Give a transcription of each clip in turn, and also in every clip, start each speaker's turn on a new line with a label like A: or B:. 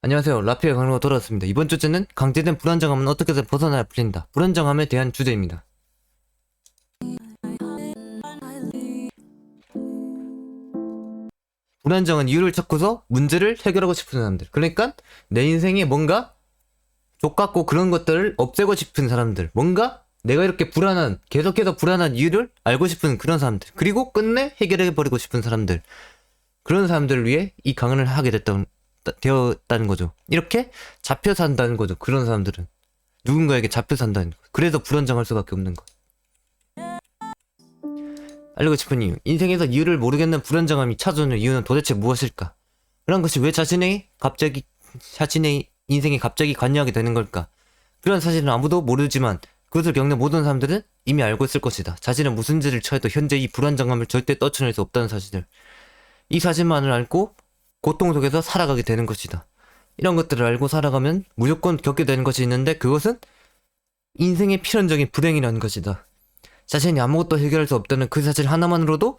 A: 안녕하세요. 라피의 강로가 돌아왔습니다. 이번 주제는 강제된 불안정함은 어떻게든 벗어나야 풀린다. 불안정함에 대한 주제입니다. 불안정한 이유를 찾고서 문제를 해결하고 싶은 사람들. 그러니까 내 인생에 뭔가 족같고 그런 것들을 없애고 싶은 사람들. 뭔가 내가 이렇게 계속해서 불안한 이유를 알고 싶은 그런 사람들. 그리고 끝내 해결해버리고 싶은 사람들. 그런 사람들을 위해 이 강연을 하게 되었다는 거죠. 이렇게 잡혀 산다는 거죠. 그런 사람들은 누군가에게 잡혀 산다는 거. 그래서 불안정할 수밖에 없는 거. 알고 싶은 이유. 인생에서 이유를 모르겠는 불안정함이 찾아오는 이유는 도대체 무엇일까? 그런 것이 왜 자신의 인생에 갑자기 관여하게 되는 걸까? 그런 사실은 아무도 모르지만 그것을 겪는 모든 사람들은 이미 알고 있을 것이다. 자신은 무슨 죄를 처해도 현재 이 불안정함을 절대 떨쳐낼 수 없다는 사실을. 이 사실만을 알고 고통 속에서 살아가게 되는 것이다. 이런 것들을 알고 살아가면 무조건 겪게 되는 것이 있는데 그것은 인생의 필연적인 불행이라는 것이다. 자신이 아무것도 해결할 수 없다는 그 사실 하나만으로도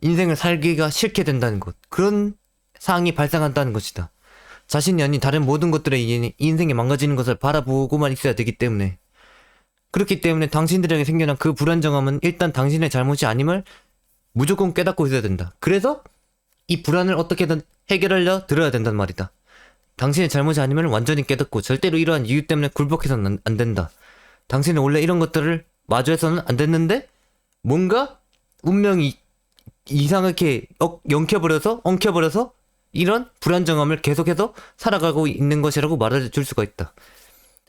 A: 인생을 살기가 싫게 된다는 것. 그런 상황이 발생한다는 것이다. 자신이 아닌 다른 모든 것들에 인생이 망가지는 것을 바라보고만 있어야 되기 때문에. 그렇기 때문에 당신들에게 생겨난 그 불안정함은 일단 당신의 잘못이 아님을 무조건 깨닫고 있어야 된다. 그래서 이 불안을 어떻게든 해결하려 들어야 된단 말이다. 당신의 잘못이 아니면 완전히 깨닫고 절대로 이러한 이유 때문에 굴복해서는 안 된다. 당신은 원래 이런 것들을 마주해서는 안 됐는데 뭔가 운명이 이상하게 엉켜버려서 이런 불안정함을 계속해서 살아가고 있는 것이라고 말해줄 수가 있다.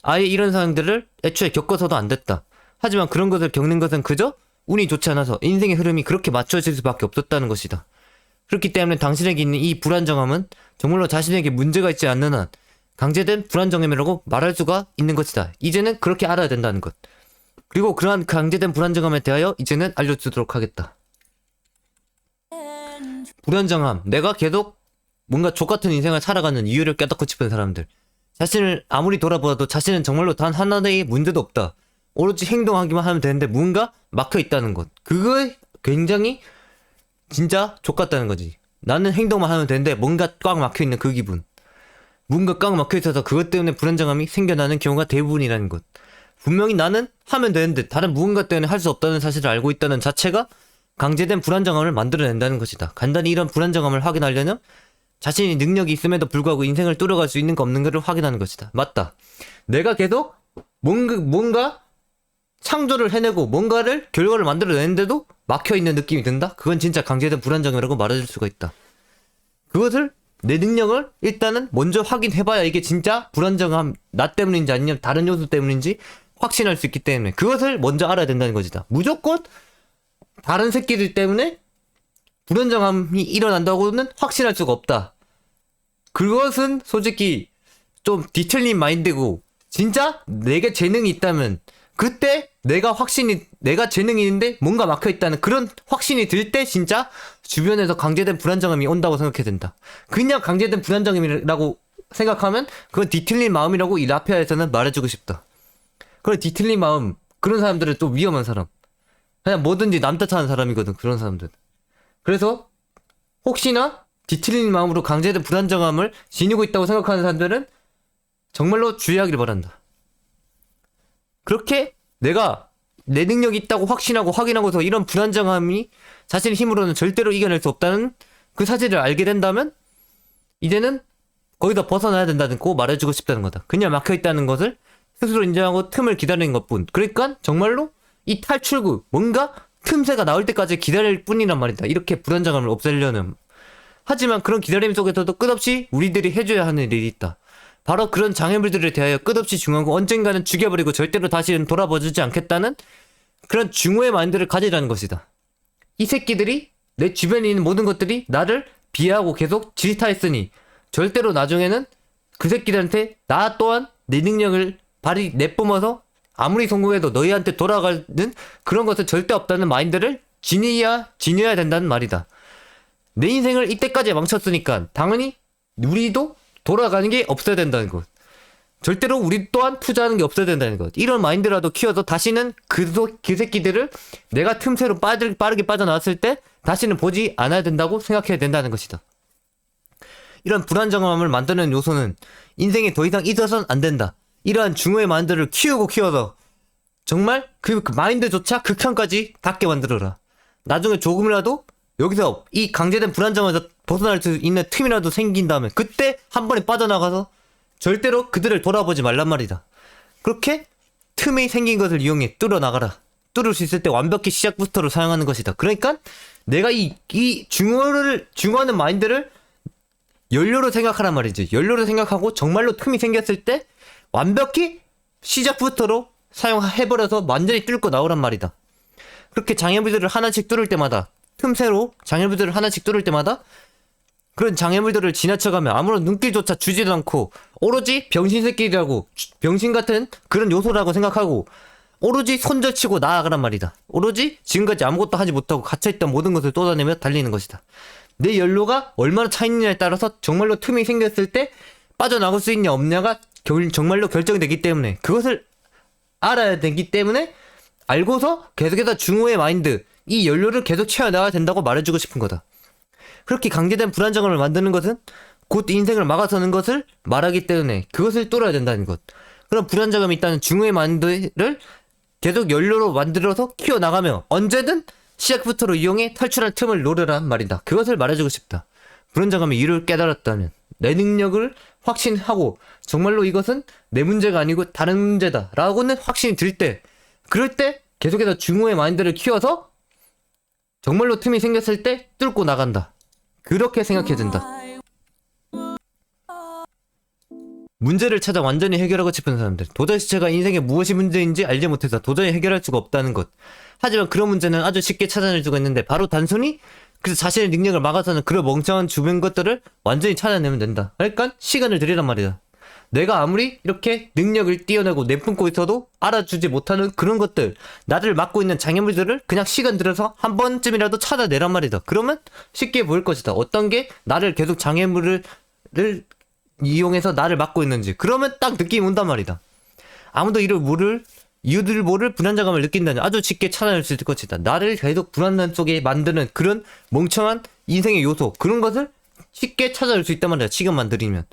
A: 아예 이런 상황들을 애초에 겪어서도 안 됐다. 하지만 그런 것을 겪는 것은 그저 운이 좋지 않아서 인생의 흐름이 그렇게 맞춰질 수밖에 없었다는 것이다. 그렇기 때문에 당신에게 있는 이 불안정함은 정말로 자신에게 문제가 있지 않는 한 강제된 불안정함이라고 말할 수가 있는 것이다. 이제는 그렇게 알아야 된다는 것. 그리고 그러한 강제된 불안정함에 대하여 이제는 알려주도록 하겠다. 불안정함. 내가 계속 뭔가 족같은 인생을 살아가는 이유를 깨닫고 싶은 사람들. 자신을 아무리 돌아보아도 자신은 정말로 단 하나의 문제도 없다. 오로지 행동하기만 하면 되는데 뭔가 막혀있다는 것. 그거에 굉장히 진짜 족같다는 거지. 나는 행동만 하면 되는데 뭔가 꽉 막혀있는 그 기분. 뭔가 꽉 막혀있어서 그것 때문에 불안정함이 생겨나는 경우가 대부분이라는 것. 분명히 나는 하면 되는데 다른 무언가 때문에 할 수 없다는 사실을 알고 있다는 자체가 강제된 불안정함을 만들어낸다는 것이다. 간단히 이런 불안정함을 확인하려면 자신이 능력이 있음에도 불구하고 인생을 뚫어갈 수 있는가 없는가를 확인하는 것이다. 맞다. 내가 계속 뭔가 창조를 해내고 뭔가를 결과를 만들어내는데도 막혀있는 느낌이 든다? 그건 진짜 강제된 불안정이라고 말해줄 수가 있다. 그것을 내 능력을 일단은 먼저 확인해봐야 이게 진짜 불안정함 나 때문인지 아니면 다른 요소 때문인지 확신할 수 있기 때문에 그것을 먼저 알아야 된다는 것이다. 무조건 다른 새끼들 때문에 불안정함이 일어난다고는 확신할 수가 없다. 그것은 솔직히 좀 뒤틀린 마인드고 진짜 내게 재능이 있다면 그때 내가 재능이 있는데 뭔가 막혀있다는 그런 확신이 들 때 진짜 주변에서 강제된 불안정함이 온다고 생각해야 된다. 그냥 강제된 불안정함이라고 생각하면 그건 뒤틀린 마음이라고 이 라피아에서는 말해주고 싶다. 그런 뒤틀린 마음, 그런 사람들은 또 위험한 사람. 그냥 뭐든지 남 탓하는 사람이거든, 그런 사람들. 그래서 혹시나 뒤틀린 마음으로 강제된 불안정함을 지니고 있다고 생각하는 사람들은 정말로 주의하기를 바란다. 그렇게 내가 내 능력이 있다고 확인하고서 이런 불안정함이 자신의 힘으로는 절대로 이겨낼 수 없다는 그 사실을 알게 된다면 이제는 거기서 벗어나야 된다고 말해주고 싶다는 거다. 그냥 막혀있다는 것을 스스로 인정하고 틈을 기다리는 것뿐. 그러니까 정말로 이 탈출구 뭔가 틈새가 나올 때까지 기다릴 뿐이란 말이다. 이렇게 불안정함을 없애려는. 하지만 그런 기다림 속에서도 끝없이 우리들이 해줘야 하는 일이 있다. 바로 그런 장애물들에 대하여 끝없이 중요하고 언젠가는 죽여버리고 절대로 다시는 돌아봐주지 않겠다는 그런 중후의 마인드를 가지라는 것이다. 이 새끼들이 내 주변에 있는 모든 것들이 나를 비하하고 계속 질타했으니 절대로 나중에는 그 새끼들한테 나 또한 내 능력을 내뿜어서 아무리 성공해도 너희한테 돌아가는 그런 것은 절대 없다는 마인드를 지녀야 된다는 말이다. 내 인생을 이때까지 망쳤으니까 당연히 우리도 돌아가는 게 없어야 된다는 것. 절대로 우리 또한 투자하는 게 없어야 된다는 것. 이런 마인드라도 키워서 다시는 그 새끼들을 내가 틈새로 빠르게 빠져나왔을 때 다시는 보지 않아야 된다고 생각해야 된다는 것이다. 이런 불안정함을 만드는 요소는 인생에 더 이상 있어서는 안 된다. 이러한 중후의 마인드를 키워서 정말 그 마인드조차 극한까지 닿게 만들어라. 나중에 조금이라도 여기서 이 강제된 불안정함에서 벗어날 수 있는 틈이라도 생긴다면 그때 한 번에 빠져나가서 절대로 그들을 돌아보지 말란 말이다. 그렇게 틈이 생긴 것을 이용해 뚫어나가라. 뚫을 수 있을 때 완벽히 시작부터를 사용하는 것이다. 그러니까 내가 이 중요하는 마인드를 연료로 생각하란 말이지. 연료로 생각하고 정말로 틈이 생겼을 때 완벽히 시작부터로 사용해버려서 완전히 뚫고 나오란 말이다. 그렇게 장애물들을 하나씩 뚫을 때마다 틈새로 장애물들을 하나씩 뚫을 때마다 그런 장애물들을 지나쳐가며 아무런 눈길조차 주지도 않고 오로지 병신새끼라고 병신 같은 그런 요소라고 생각하고 오로지 손절치고 나아가란 말이다. 오로지 지금까지 아무것도 하지 못하고 갇혀있던 모든 것을 쏟아내며 달리는 것이다. 내 연료가 얼마나 차있느냐에 따라서 정말로 틈이 생겼을 때 빠져나갈 수 있냐 없냐가 정말로 결정되기 때문에 그것을 알아야 되기 때문에 알고서 계속해서 중후의 마인드 이 연료를 계속 채워나가야 된다고 말해주고 싶은 거다. 그렇게 강제된 불안정함을 만드는 것은 곧 인생을 막아서는 것을 말하기 때문에 그것을 뚫어야 된다는 것. 그런 불안정함이 있다는 중후의 마인드를 계속 연료로 만들어서 키워나가며 언제든 시작부터로 이용해 탈출할 틈을 노려란 말이다. 그것을 말해주고 싶다. 불안정함의 이유를 깨달았다면 내 능력을 확신하고 정말로 이것은 내 문제가 아니고 다른 문제다 라고는 확신이 들 때 그럴 때 계속해서 중후의 마인드를 키워서 정말로 틈이 생겼을 때 뚫고 나간다. 그렇게 생각해야 된다. 문제를 찾아 완전히 해결하고 싶은 사람들. 도자시체가 인생에 무엇이 문제인지 알지 못해서 도저히 해결할 수가 없다는 것. 하지만 그런 문제는 아주 쉽게 찾아낼 수가 있는데 바로 단순히 그래서 자신의 능력을 막아서는 그런 멍청한 주변 것들을 완전히 찾아내면 된다. 그러니까 시간을 들이란 말이다. 내가 아무리 이렇게 능력을 띄어내고 내뿜고 있어도 알아주지 못하는 그런 것들, 나를 막고 있는 장애물들을 그냥 시간 들여서 한 번쯤이라도 찾아내란 말이다. 그러면 쉽게 보일 것이다. 어떤 게 나를 계속 장애물을 이용해서 나를 막고 있는지. 그러면 딱 느낌이 온단 말이다. 아무도 이유들 모를 불안정함을 느낀다면 아주 쉽게 찾아낼 수 있을 것이다. 나를 계속 불안감 속에 만드는 그런 멍청한 인생의 요소, 그런 것을 쉽게 찾아낼 수 있단 말이야. 시간만 들이면.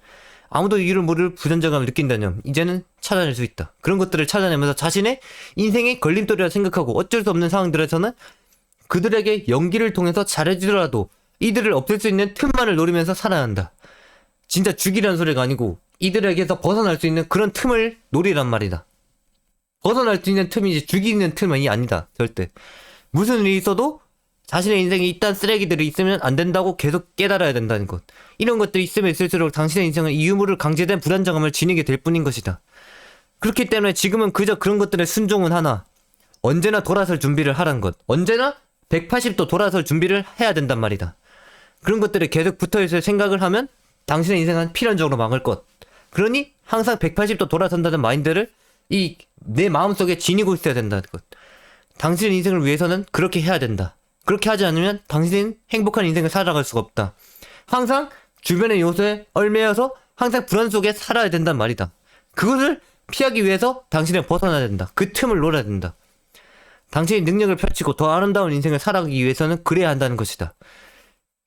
A: 아무도 이유를 모를 불안정함을 느낀다면 이제는 찾아낼 수 있다. 그런 것들을 찾아내면서 자신의 인생의 걸림돌이라 생각하고 어쩔 수 없는 상황들에서는 그들에게 연기를 통해서 잘해주더라도 이들을 없앨 수 있는 틈만을 노리면서 살아야 한다. 진짜 죽이라는 소리가 아니고 이들에게서 벗어날 수 있는 그런 틈을 노리란 말이다. 벗어날 수 있는 틈이지 죽이는 틈이 아니다. 절대. 무슨 일이 있어도 자신의 인생에 이딴 쓰레기들이 있으면 안 된다고 계속 깨달아야 된다는 것. 이런 것들이 있으면 있을수록 당신의 인생은 이유모를 강제된 불안정함을 지니게 될 뿐인 것이다. 그렇기 때문에 지금은 그저 그런 것들에 순종은 하나 언제나 돌아설 준비를 하란 것. 언제나 180도 돌아설 준비를 해야 된단 말이다. 그런 것들에 계속 붙어있을 생각을 하면 당신의 인생은 필연적으로 망할 것. 그러니 항상 180도 돌아선다는 마인드를 내 마음속에 지니고 있어야 된다는 것. 당신의 인생을 위해서는 그렇게 해야 된다. 그렇게 하지 않으면 당신은 행복한 인생을 살아갈 수가 없다. 항상 주변의 요소에 얽매여서 항상 불안 속에 살아야 된단 말이다. 그것을 피하기 위해서 당신은 벗어나야 된다. 그 틈을 노려야 된다. 당신의 능력을 펼치고 더 아름다운 인생을 살아가기 위해서는 그래야 한다는 것이다.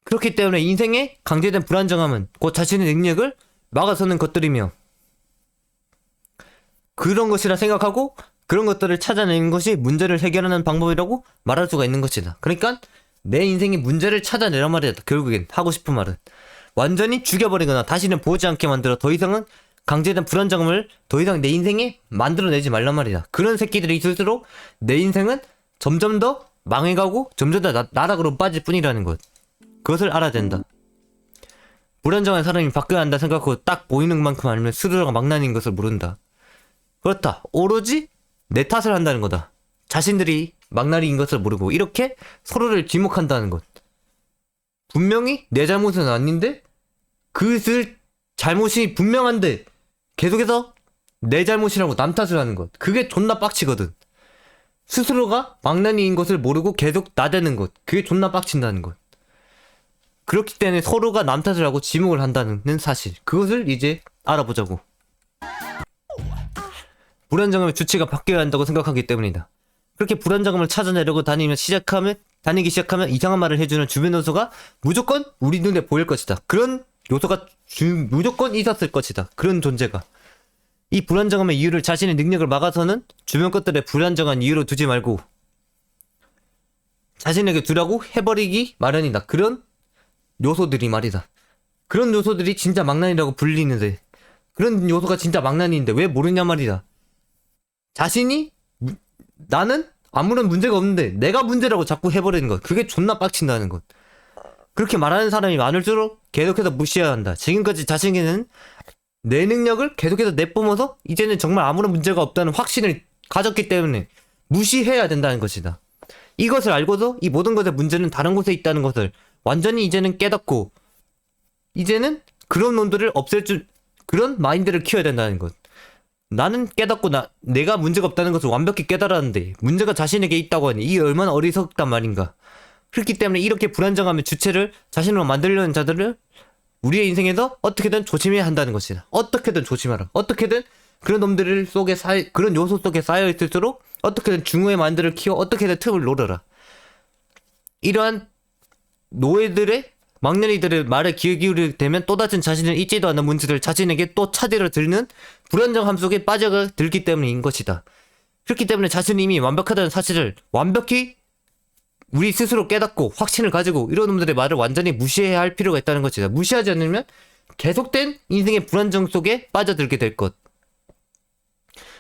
A: 그렇기 때문에 인생의 강제된 불안정함은 곧 자신의 능력을 막아서는 것들이며 그런 것이라 생각하고 그런 것들을 찾아내는 것이 문제를 해결하는 방법이라고 말할 수가 있는 것이다. 그러니까 내 인생의 문제를 찾아내란 말이다. 결국엔 하고 싶은 말은 완전히 죽여버리거나 다시는 보지 않게 만들어 더 이상은 강제된 불안정함을 더 이상 내 인생에 만들어내지 말란 말이다. 그런 새끼들이 있을수록 내 인생은 점점 더 망해가고 점점 더 나락으로 빠질 뿐이라는 것. 그것을 알아야 된다. 불안정한 사람이 바뀌어야 한다 생각하고 딱 보이는 만큼 아니면 스스로가 망나니인 것을 모른다. 그렇다. 오로지 내 탓을 한다는 거다. 자신들이 망나니인 것을 모르고 이렇게 서로를 지목한다는 것. 분명히 내 잘못은 아닌데 그것을 잘못이 분명한데 계속해서 내 잘못이라고 남 탓을 하는 것. 그게 존나 빡치거든. 스스로가 망나니인 것을 모르고 계속 나대는 것. 그게 존나 빡친다는 것. 그렇기 때문에 서로가 남 탓을 하고 지목을 한다는 사실. 그것을 이제 알아보자고. 불안정함의 주체가 바뀌어야 한다고 생각하기 때문이다. 그렇게 불안정함을 찾아내려고 다니기 시작하면 이상한 말을 해주는 주변 요소가 무조건 우리 눈에 보일 것이다. 그런 요소가 무조건 있었을 것이다. 그런 존재가. 이 불안정함의 이유를 자신의 능력을 막아서는 주변 것들의 불안정한 이유로 두지 말고 자신에게 두라고 해버리기 마련이다. 그런 요소들이 말이다. 그런 요소들이 진짜 망난이라고 불리는데, 그런 요소가 진짜 망난인데 왜 모르냐 말이다. 자신이 나는 아무런 문제가 없는데 내가 문제라고 자꾸 해버리는 것, 그게 존나 빡친다는 것. 그렇게 말하는 사람이 많을수록 계속해서 무시해야 한다. 지금까지 자신에게는 내 능력을 계속해서 내뿜어서 이제는 정말 아무런 문제가 없다는 확신을 가졌기 때문에 무시해야 된다는 것이다. 이것을 알고서 이 모든 것의 문제는 다른 곳에 있다는 것을 완전히 이제는 깨닫고 이제는 그런 놈들을 없앨 그런 마인드를 키워야 된다는 것. 나는 깨닫고 내가 문제가 없다는 것을 완벽히 깨달았는데 문제가 자신에게 있다고 하니 이게 얼마나 어리석단 말인가. 그렇기 때문에 이렇게 불안정함의 주체를 자신으로 만들려는 자들을 우리의 인생에서 어떻게든 조심해야 한다는 것이다. 어떻게든 조심하라. 어떻게든 그런 놈들 속에 그런 요소 속에 쌓여 있을수록 어떻게든 중후의 마인드를 키워 어떻게든 틈을 노려라. 이러한 노예들의 망나니들의 말에 귀 기울이게 되면 또 다른 자신을 잊지도 않는 문제를 자신에게 또 찾으려 들는 불안정함 속에 빠져들기 때문인 것이다. 그렇기 때문에 자신이 이미 완벽하다는 사실을 완벽히 우리 스스로 깨닫고 확신을 가지고 이런 놈들의 말을 완전히 무시해야 할 필요가 있다는 것이다. 무시하지 않으면 계속된 인생의 불안정 속에 빠져들게 될 것.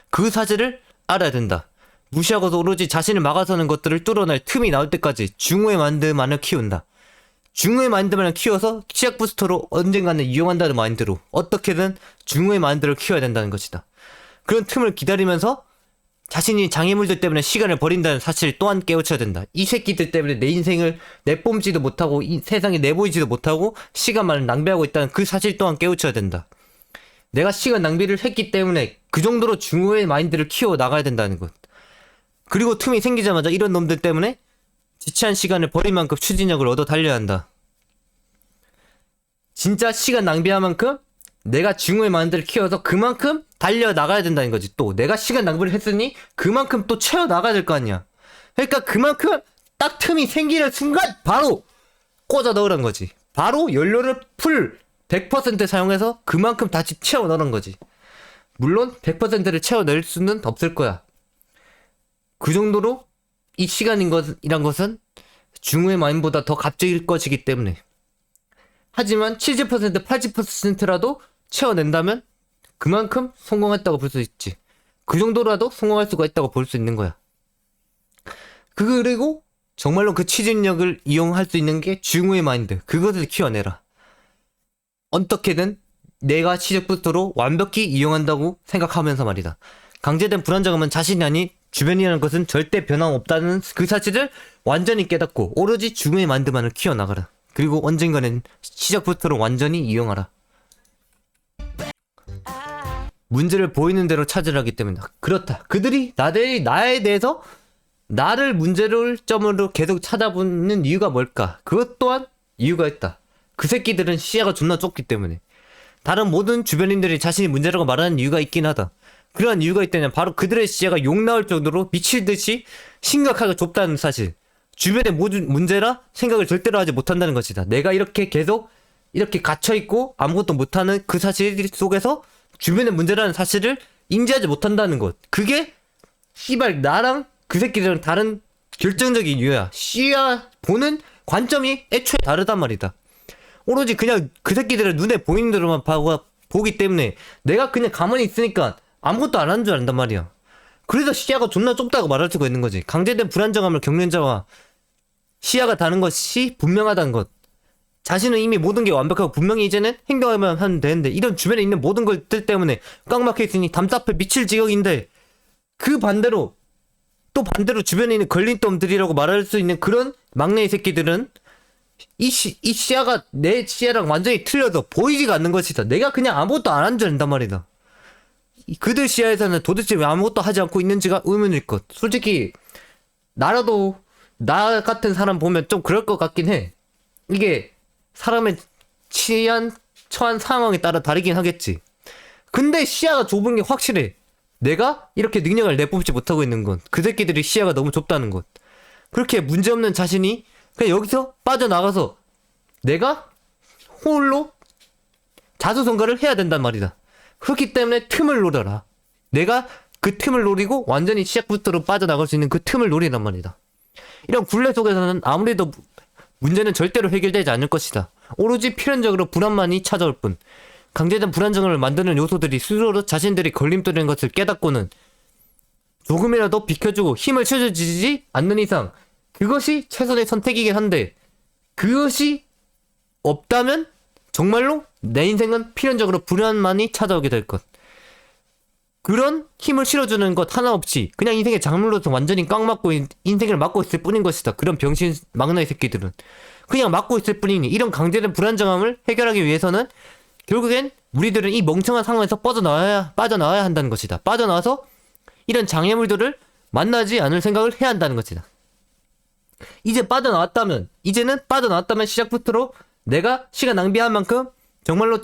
A: 그 사실을 알아야 된다. 무시하고서 오로지 자신을 막아서는 것들을 뚫어낼 틈이 나올 때까지 중후의 마인드만을 키운다. 중후의 마인드만을 키워서 시작 부스터로 언젠가는 이용한다는 마인드로 어떻게든 중후의 마인드를 키워야 된다는 것이다. 그런 틈을 기다리면서 자신이 장애물들 때문에 시간을 버린다는 사실 또한 깨우쳐야 된다. 이 새끼들 때문에 내 인생을 내뿜지도 못하고 이 세상에 내보이지도 못하고 시간만을 낭비하고 있다는 그 사실 또한 깨우쳐야 된다. 내가 시간 낭비를 했기 때문에 그 정도로 중후의 마인드를 키워 나가야 된다는 것. 그리고 틈이 생기자마자 이런 놈들 때문에 지체한 시간을 버릴 만큼 추진력을 얻어 달려야 한다. 진짜 시간 낭비한 만큼 내가 중후의 마인드를 키워서 그만큼 달려 나가야 된다는 거지. 또 내가 시간 낭비를 했으니 그만큼 또 채워 나가야 될 거 아니야. 그러니까 그만큼 딱 틈이 생기는 순간 바로 꽂아 넣으란 거지. 바로 연료를 풀 100% 사용해서 그만큼 다시 채워 넣으란 거지. 물론 100%를 채워 넣을 수는 없을 거야. 그 정도로 이 시간이란 것은 중후의 마인보다 더 값질 것이기 때문에. 하지만 70% 80%라도 채워낸다면 그만큼 성공했다고 볼 수 있지. 그 정도라도 성공할 수가 있다고 볼 수 있는 거야. 그리고 정말로 그 추진력을 이용할 수 있는 게 중후의 마인드. 그것을 키워내라. 어떻게든 내가 시작부터로 완벽히 이용한다고 생각하면서 말이다. 강제된 불안정함은 자신이 아닌 주변이라는 것은 절대 변함없다는 그 사실을 완전히 깨닫고 오로지 중후의 마인드만을 키워나가라. 그리고 언젠가는 시작부터로 완전히 이용하라. 문제를 보이는 대로 찾으라기 때문이다. 그렇다. 그들이 나에 대해서 나를 문제를 점으로 계속 찾아보는 이유가 뭘까? 그것 또한 이유가 있다. 그 새끼들은 시야가 존나 좁기 때문에. 다른 모든 주변인들이 자신이 문제라고 말하는 이유가 있긴 하다. 그러한 이유가 있다면 바로 그들의 시야가 욕 나올 정도로 미칠듯이 심각하게 좁다는 사실. 주변의 모든 문제라 생각을 절대로 하지 못한다는 것이다. 내가 이렇게 계속 이렇게 갇혀있고 아무것도 못하는 그 사실 속에서 주변의 문제라는 사실을 인지하지 못한다는 것. 그게 씨발 나랑 그 새끼들은 다른 결정적인 이유야. 시야 보는 관점이 애초에 다르단 말이다. 오로지 그냥 그 새끼들은 눈에 보이는 대로만 보기 때문에 내가 그냥 가만히 있으니까 아무것도 안 하는 줄 안단 말이야. 그래서 시야가 존나 좁다고 말할 수가 있는 거지. 강제된 불안정함을 겪는 자와 시야가 다른 것이 분명하다는 것. 자신은 이미 모든 게 완벽하고 분명히 이제는 행동하면 하면 되는데 이런 주변에 있는 모든 것들 때문에 꽉 막혀있으니 답답해 미칠 지경인데 그 반대로 또 반대로 주변에 있는 걸림돌들이라고 말할 수 있는 그런 막내 새끼들은 이 시야가 내 시야랑 완전히 틀려서 보이지가 않는 것이다. 내가 그냥 아무것도 안 한 줄 안단 말이다. 그들 시야에서는 도대체 왜 아무것도 하지 않고 있는지가 의문일 것. 솔직히 나라도 나 같은 사람 보면 좀 그럴 것 같긴 해. 이게 사람의 처한 상황에 따라 다르긴 하겠지. 근데 시야가 좁은 게 확실해. 내가 이렇게 능력을 내뿜지 못하고 있는 건 그 새끼들이 시야가 너무 좁다는 것. 그렇게 문제없는 자신이 그냥 여기서 빠져나가서 내가 홀로 자수성가를 해야 된단 말이다. 그렇기 때문에 틈을 노려라. 내가 그 틈을 노리고 완전히 시작부터로 빠져나갈 수 있는 그 틈을 노리란 말이다. 이런 굴레 속에서는 아무래도 문제는 절대로 해결되지 않을 것이다. 오로지 필연적으로 불안만이 찾아올 뿐. 강제된 불안정을 만드는 요소들이 스스로 자신들이 걸림돌인 것을 깨닫고는 조금이라도 비켜주고 힘을 쳐주지 않는 이상 그것이 최선의 선택이긴 한데, 그것이 없다면 정말로 내 인생은 필연적으로 불안만이 찾아오게 될 것. 그런 힘을 실어주는 것 하나 없이 그냥 인생의 작물로서 완전히 꽉 막고 인생을 막고 있을 뿐인 것이다. 그런 병신 막나이 새끼들은 그냥 막고 있을 뿐이니, 이런 강제된 불안정함을 해결하기 위해서는 결국엔 우리들은 이 멍청한 상황에서 빠져나와야 한다는 것이다. 빠져나와서 이런 장애물들을 만나지 않을 생각을 해야 한다는 것이다. 이제는 빠져나왔다면 시작부터로 내가 시간 낭비한 만큼 정말로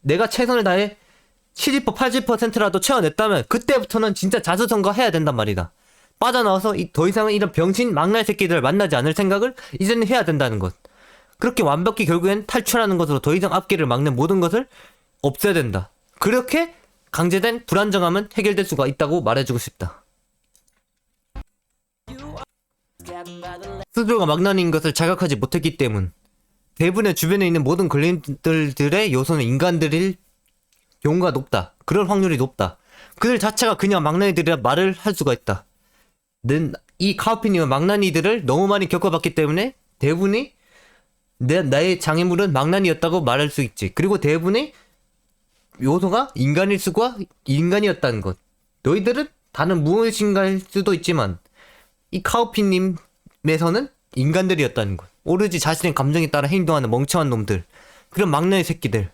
A: 내가 최선을 다해 70%, 80%라도 채워냈다면 그때부터는 진짜 자수성가 해야 된단 말이다. 빠져나와서 더 이상은 이런 병신 막날 새끼들을 만나지 않을 생각을 이제는 해야 된다는 것. 그렇게 완벽히 결국엔 탈출하는 것으로 더 이상 앞길을 막는 모든 것을 없애야 된다. 그렇게 강제된 불안정함은 해결될 수가 있다고 말해주고 싶다. 스스로가 망나니인 것을 자각하지 못했기 때문. 대부분의 주변에 있는 모든 걸림돌들의 요소는 인간들일 경우가 높다. 그럴 확률이 높다. 그들 자체가 그냥 망나니들이라 말을 할 수가 있다. 이 카오피님은 망나니들을 너무 많이 겪어봤기 때문에 대부분이 나의 장애물은 망나니였다고 말할 수 있지. 그리고 대부분의 요소가 인간이었다는 것. 너희들은 다른 무엇인가일 수도 있지만 이 카오피님에서는 인간들이었다는 것. 오로지 자신의 감정에 따라 행동하는 멍청한 놈들. 그런 막나니 새끼들.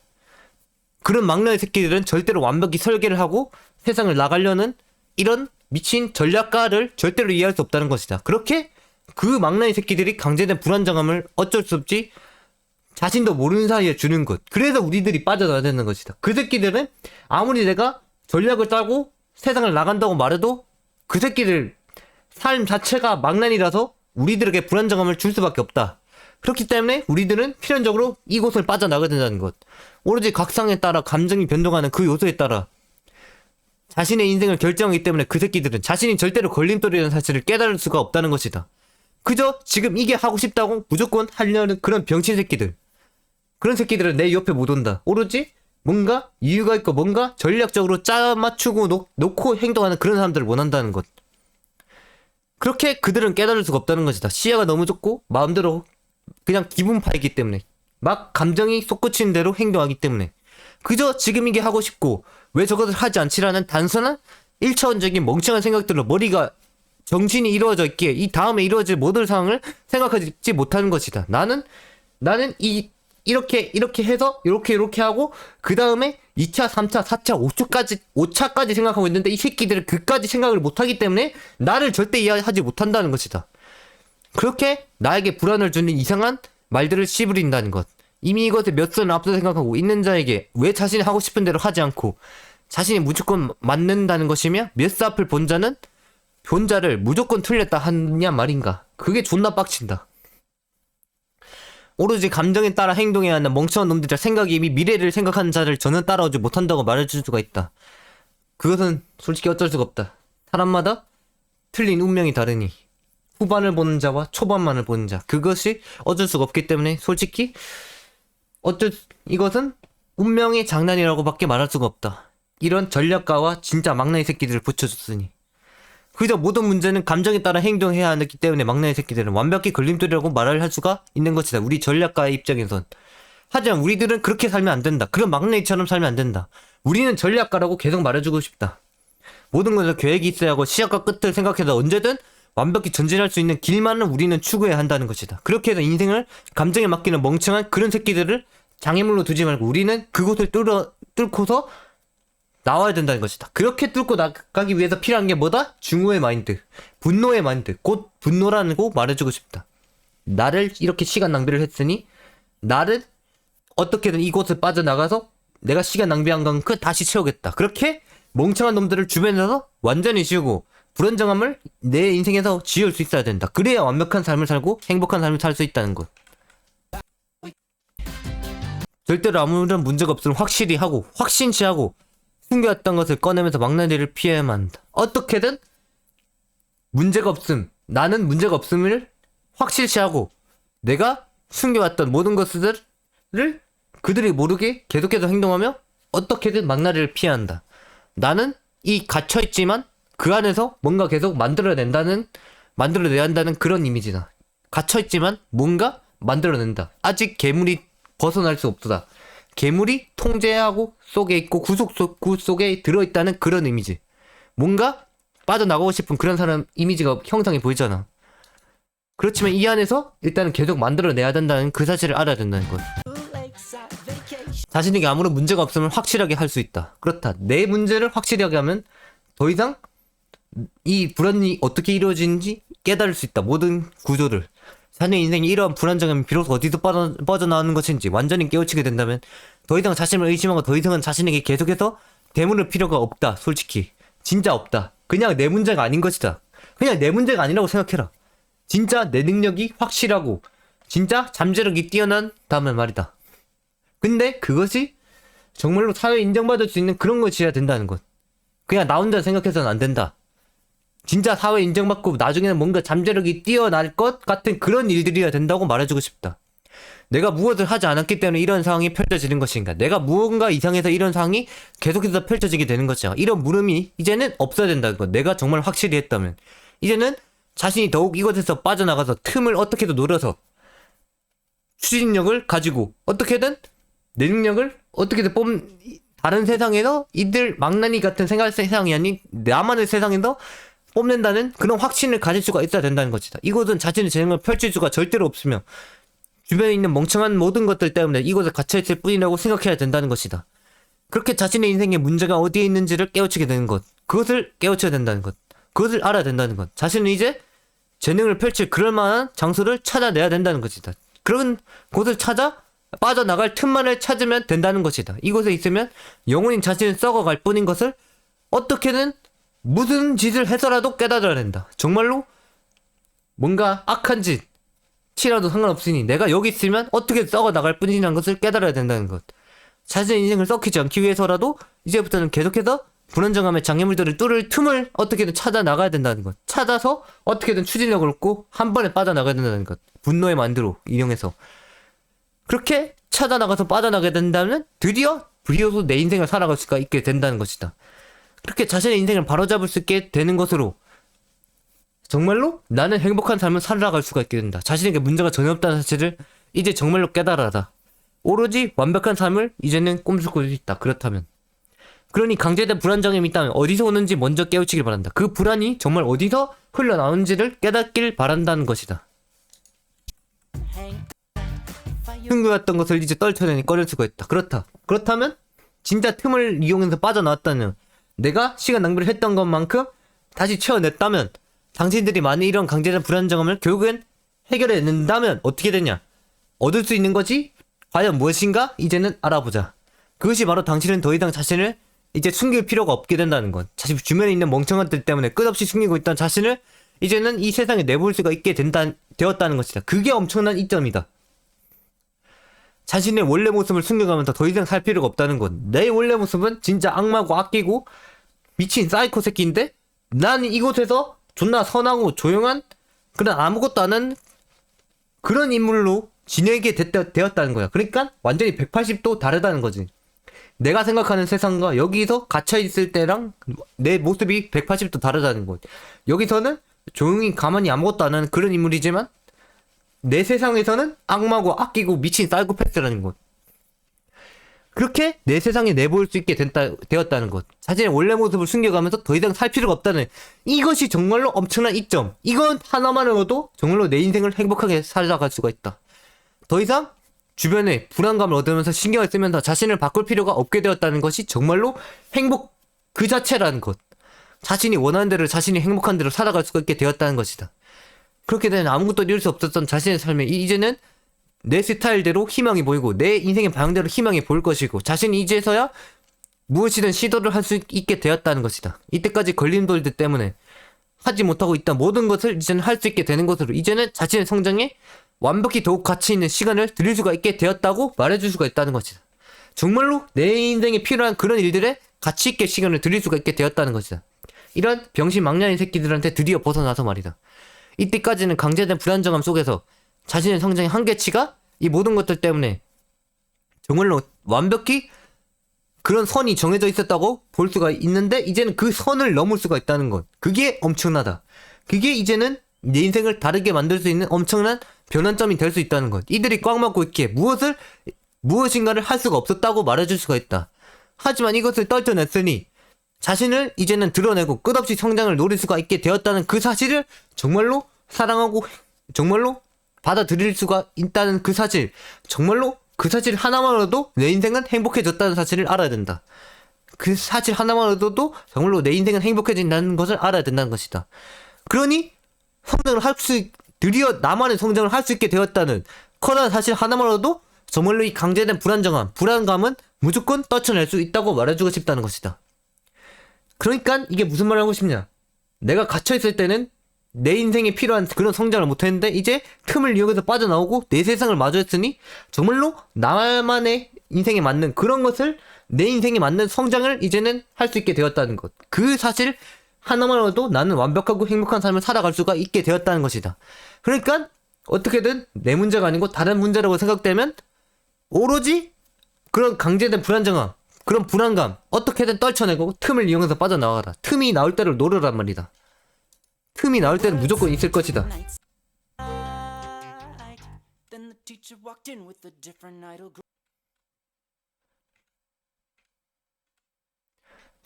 A: 그런 막나니 새끼들은 절대로 완벽히 설계를 하고 세상을 나가려는 이런 미친 전략가를 절대로 이해할 수 없다는 것이다. 그렇게 그 막나니 새끼들이 강제된 불안정함을 어쩔 수 없이 자신도 모르는 사이에 주는 것. 그래서 우리들이 빠져나와야 되는 것이다. 그 새끼들은 아무리 내가 전략을 짜고 세상을 나간다고 말해도 그 새끼들 삶 자체가 망난이라서 우리들에게 불안정함을 줄 수밖에 없다. 그렇기 때문에 우리들은 필연적으로 이곳을 빠져나가야 된다는 것. 오로지 각상에 따라 감정이 변동하는 그 요소에 따라 자신의 인생을 결정하기 때문에 그 새끼들은 자신이 절대로 걸림돌이라는 사실을 깨달을 수가 없다는 것이다. 그저 지금 이게 하고 싶다고 무조건 하려는 그런 병신 새끼들. 그런 새끼들은 내 옆에 못 온다. 오로지 뭔가 이유가 있고 뭔가 전략적으로 짜 맞추고 놓고 행동하는 그런 사람들을 원한다는 것. 그렇게 그들은 깨달을 수가 없다는 것이다. 시야가 너무 좁고 마음대로 그냥 기분파이기 때문에, 막 감정이 솟구치는 대로 행동하기 때문에, 그저 지금 이게 하고 싶고 왜 저것을 하지 않지라는 단순한 1차원적인 멍청한 생각들로 머리가 정신이 이루어져 있기에 이 다음에 이루어질 모든 상황을 생각하지 못하는 것이다. 나는 이렇게 해서 이렇게 하고 그 다음에 2차, 3차, 4차, 5차까지 생각하고 있는데 이 새끼들은 그까지 생각을 못하기 때문에 나를 절대 이해하지 못한다는 것이다. 그렇게 나에게 불안을 주는 이상한 말들을 씨부린다는 것. 이미 이것을 몇 선 앞서 생각하고 있는 자에게 왜 자신이 하고 싶은 대로 하지 않고 자신이 무조건 맞는다는 것이며 몇 수 앞을 본 자를 무조건 틀렸다 하냐 말인가. 그게 존나 빡친다. 오로지 감정에 따라 행동해야 하는 멍청한 놈들의 생각이 이미 미래를 생각하는 자를 저는 따라오지 못한다고 말해줄 수가 있다. 그것은 솔직히 어쩔 수가 없다. 사람마다 틀린 운명이 다르니 후반을 보는 자와 초반만을 보는 자, 그것이 어쩔 수가 없기 때문에 솔직히 이것은 운명의 장난이라고 밖에 말할 수가 없다. 이런 전략가와 진짜 막나니 새끼들을 붙여줬으니. 그저 모든 문제는 감정에 따라 행동해야 하기 때문에 막나니 새끼들은 완벽히 걸림돌이라고 말을 할 수가 있는 것이다. 우리 전략가의 입장에선. 하지만 우리들은 그렇게 살면 안 된다. 그런 막나니처럼 살면 안 된다. 우리는 전략가라고 계속 말해주고 싶다. 모든 것에 계획이 있어야 하고 시작과 끝을 생각해서 언제든 완벽히 전진할 수 있는 길만을 우리는 추구해야 한다는 것이다. 그렇게 해서 인생을 감정에 맡기는 멍청한 그런 새끼들을 장애물로 두지 말고 우리는 그곳을 뚫고서 나와야 된다는 것이다. 그렇게 뚫고 나가기 위해서 필요한 게 뭐다? 중후의 마인드, 분노의 마인드, 곧 분노라고 말해주고 싶다. 나를 이렇게 시간 낭비를 했으니 나를 어떻게든 이곳을 빠져나가서 내가 시간 낭비한 건 다시 채우겠다. 그렇게 멍청한 놈들을 주변에서 완전히 지우고 불안정함을 내 인생에서 지울 수 있어야 된다. 그래야 완벽한 삶을 살고 행복한 삶을 살 수 있다는 것. 절대로 아무런 문제가 없음을 확실히 하고 확신시하고 숨겨왔던 것을 꺼내면서 망나니를 피해야만 한다. 어떻게든 문제가 없음, 나는 문제가 없음을 확실시하고 내가 숨겨왔던 모든 것들을 그들이 모르게 계속해서 행동하며 어떻게든 망나니를 피해야 한다. 나는 이 갇혀있지만 그 안에서 뭔가 계속 만들어내야 한다는 그런 이미지다. 갇혀있지만 뭔가 만들어낸다. 아직 괴물이 벗어날 수 없다. 괴물이 통제하고 속에 있고 구 속에 들어있다는 그런 이미지. 뭔가 빠져나가고 싶은 그런 사람 이미지가 형상이 보이잖아. 그렇지만 이 안에서 일단은 계속 만들어내야 된다는 그 사실을 알아야 된다는 것. 자신에게 아무런 문제가 없음을 확실하게 할 수 있다. 그렇다. 내 문제를 확실하게 하면 더 이상 이 불안이 어떻게 이루어지는지 깨달을 수 있다. 모든 구조를. 자신의 인생이 이러한 불안정함이 비로소 어디서 빠져나오는 것인지 완전히 깨우치게 된다면 더 이상 자신을 의심하고 더 이상은 자신에게 계속해서 되물을 필요가 없다. 솔직히. 진짜 없다. 그냥 내 문제가 아닌 것이다. 그냥 내 문제가 아니라고 생각해라. 진짜 내 능력이 확실하고 진짜 잠재력이 뛰어난다면 말이다. 근데 그것이 정말로 사회에 인정받을 수 있는 그런 것이어야 된다는 것. 그냥 나 혼자 생각해서는 안 된다. 진짜 사회에 인정받고 나중에는 뭔가 잠재력이 뛰어날 것 같은 그런 일들이어야 된다고 말해주고 싶다. 내가 무엇을 하지 않았기 때문에 이런 상황이 펼쳐지는 것인가. 내가 무언가 이상해서 이런 상황이 계속해서 펼쳐지게 되는 것이야. 이런 물음이 이제는 없어야 된다는 것. 내가 정말 확실히 했다면. 이제는 자신이 더욱 이것에서 빠져나가서 틈을 어떻게든 노려서 추진력을 가지고 어떻게든 내 능력을 어떻게든 다른 세상에서 이들 망나니 같은 세상이 아닌 나만의 세상에서 뽐낸다는 그런 확신을 가질 수가 있어야 된다는 것이다. 이곳은 자신의 재능을 펼칠 수가 절대로 없으며 주변에 있는 멍청한 모든 것들 때문에 이곳에 갇혀있을 뿐이라고 생각해야 된다는 것이다. 그렇게 자신의 인생에 문제가 어디에 있는지를 깨우치게 되는 것. 그것을 깨우쳐야 된다는 것. 그것을 알아야 된다는 것. 자신은 이제 재능을 펼칠 그럴 만한 장소를 찾아내야 된다는 것이다. 그런 곳을 찾아 빠져나갈 틈만을 찾으면 된다는 것이다. 이곳에 있으면 영원히 자신은 썩어갈 뿐인 것을 어떻게든 무슨 짓을 해서라도 깨달아야 된다. 정말로 뭔가 악한 짓이라도 상관없으니 내가 여기 있으면 어떻게 썩어나갈 뿐이라는 것을 깨달아야 된다는 것. 자신의 인생을 썩히지 않기 위해서라도 이제부터는 계속해서 불안정함의 장애물들을 뚫을 틈을 어떻게든 찾아 나가야 된다는 것. 찾아서 어떻게든 추진력을 얻고 한 번에 빠져나가야 된다는 것. 분노의 만두로 인용해서 그렇게 찾아 나가서 빠져나가게 된다면 드디어 비로소 내 인생을 살아갈 수가 있게 된다는 것이다. 그렇게 자신의 인생을 바로잡을 수 있게 되는 것으로 정말로 나는 행복한 삶을 살아갈 수가 있게 된다. 자신에게 문제가 전혀 없다는 사실을 이제 정말로 깨달아라. 오로지 완벽한 삶을 이제는 꿈꾸고 있다. 그렇다면 그러니 강제된 불안정함이 있다면 어디서 오는지 먼저 깨우치길 바란다. 그 불안이 정말 어디서 흘러나오는지를 깨닫길 바란다는 것이다. 숨겨왔던 것을 이제 떨쳐내니 꺼낼 수가 있다. 그렇다면 진짜 틈을 이용해서 빠져나왔다면 내가 시간 낭비를 했던 것만큼 다시 채워냈다면 당신들이 많이 이런 강제된 불안정함을 결국엔 해결해낸다면 어떻게 되냐? 얻을 수 있는 것이 과연 무엇인가? 이제는 알아보자. 그것이 바로 당신은 더 이상 자신을 이제 숨길 필요가 없게 된다는 것. 자신 주변에 있는 멍청한들 때문에 끝없이 숨기고 있던 자신을 이제는 이 세상에 내볼 수가 있게 되었다는 것이다. 그게 엄청난 이점이다. 자신의 원래 모습을 숨겨가면서 더 이상 살 필요가 없다는 것. 내 원래 모습은 진짜 악마고 아끼고 미친 사이코 새끼인데 난 이곳에서 존나 선하고 조용한 그런 아무것도 안 하는 그런 인물로 지내게 되었다는 거야. 그러니까 완전히 180도 다르다는 거지. 내가 생각하는 세상과 여기서 갇혀있을 때랑 내 모습이 180도 다르다는 것. 여기서는 조용히 가만히 아무것도 안 하는 그런 인물이지만 내 세상에서는 악마고 아끼고 미친 사이코패스라는 것. 그렇게 내 세상에 내보일 수 있게 되었다는 것. 자신의 원래 모습을 숨겨가면서 더 이상 살 필요가 없다는 이것이 정말로 엄청난 이점. 이건 하나만으로도 정말로 내 인생을 행복하게 살아갈 수가 있다. 더 이상 주변에 불안감을 얻으면서 신경을 쓰면서 자신을 바꿀 필요가 없게 되었다는 것이 정말로 행복 그 자체라는 것. 자신이 원하는 대로 자신이 행복한 대로 살아갈 수가 있게 되었다는 것이다. 그렇게 되면 아무것도 이룰 수 없었던 자신의 삶에 이제는 내 스타일대로 희망이 보이고 내 인생의 방향대로 희망이 보일 것이고 자신이 이제서야 무엇이든 시도를 할 수 있게 되었다는 것이다. 이때까지 걸림돌들 때문에 하지 못하고 있던 모든 것을 이제는 할 수 있게 되는 것으로 이제는 자신의 성장에 완벽히 더욱 가치 있는 시간을 드릴 수가 있게 되었다고 말해줄 수가 있다는 것이다. 정말로 내 인생에 필요한 그런 일들에 가치 있게 시간을 드릴 수가 있게 되었다는 것이다. 이런 병신 망나니 새끼들한테 드디어 벗어나서 말이다. 이때까지는 강제된 불안정함 속에서 자신의 성장의 한계치가 이 모든 것들 때문에 정말로 완벽히 그런 선이 정해져 있었다고 볼 수가 있는데 이제는 그 선을 넘을 수가 있다는 것. 그게 엄청나다. 그게 이제는 내 인생을 다르게 만들 수 있는 엄청난 변환점이 될 수 있다는 것. 이들이 꽉 막고 있기에 무엇인가를 할 수가 없었다고 말해줄 수가 있다. 하지만 이것을 떨쳐냈으니 자신을 이제는 드러내고 끝없이 성장을 노릴 수가 있게 되었다는 그 사실을 정말로 사랑하고 정말로 받아들일 수가 있다는 그 사실, 정말로 그 사실 하나만으로도 내 인생은 행복해졌다는 사실을 알아야 된다. 그 사실 하나만으로도 정말로 내 인생은 행복해진다는 것을 알아야 된다는 것이다. 그러니 드디어 나만의 성장을 할 수 있게 되었다는 커다란 사실 하나만으로도 정말로 이 강제된 불안감은 무조건 떨쳐낼 수 있다고 말해주고 싶다는 것이다. 그러니까 이게 무슨 말을 하고 싶냐? 내가 갇혀있을 때는 내 인생에 필요한 그런 성장을 못했는데 이제 틈을 이용해서 빠져나오고 내 세상을 마주했으니 정말로 나만의 인생에 맞는 그런 것을 내 인생에 맞는 성장을 이제는 할 수 있게 되었다는 것. 그 사실 하나만으로도 나는 완벽하고 행복한 삶을 살아갈 수가 있게 되었다는 것이다. 그러니까 어떻게든 내 문제가 아니고 다른 문제라고 생각되면 오로지 그런 강제된 불안정함, 그런 불안감 어떻게든 떨쳐내고 틈을 이용해서 빠져나와라. 틈이 나올 때를 노려란 말이다. 틈이 나올 때는 무조건 있을 것이다.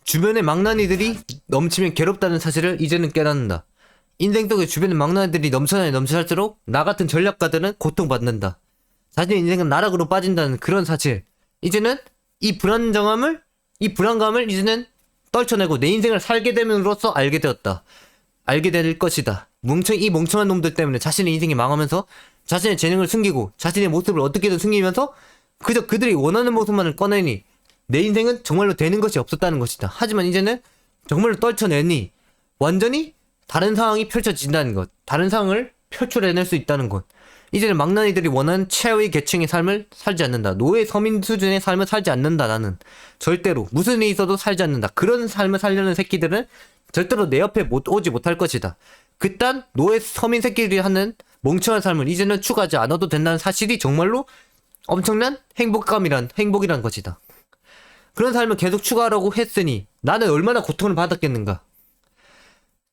A: 주변의 망나니들이 넘치면 괴롭다는 사실을 이제는 깨닫는다. 인생 속에 주변의 망나니들이 넘쳐날수록 나 같은 전략가들은 고통받는다. 자신의 인생은 나락으로 빠진다는 그런 사실. 이제는 이 불안감을 이제는 떨쳐내고 내 인생을 살게 됨으로써 알게 되었다. 알게 될 것이다. 이 멍청한 놈들 때문에 자신의 인생이 망하면서 자신의 재능을 숨기고 자신의 모습을 어떻게든 숨기면서 그저 그들이 원하는 모습만을 꺼내니 내 인생은 정말로 되는 것이 없었다는 것이다. 하지만 이제는 정말로 떨쳐내니 완전히 다른 상황이 펼쳐진다는 것. 다른 상황을 표출해낼 수 있다는 것. 이제는 망나니들이 원하는 최후의 계층의 삶을 살지 않는다. 노예 서민 수준의 삶을 살지 않는다. 나는 절대로 무슨 일이 있어도 살지 않는다. 그런 삶을 살려는 새끼들은 절대로 내 옆에 오지 못할 것이다. 그딴 노예 서민 새끼들이 하는 멍청한 삶을 이제는 추구하지 않아도 된다는 사실이 정말로 엄청난 행복이란 것이다. 그런 삶을 계속 추구하라고 했으니 나는 얼마나 고통을 받았겠는가.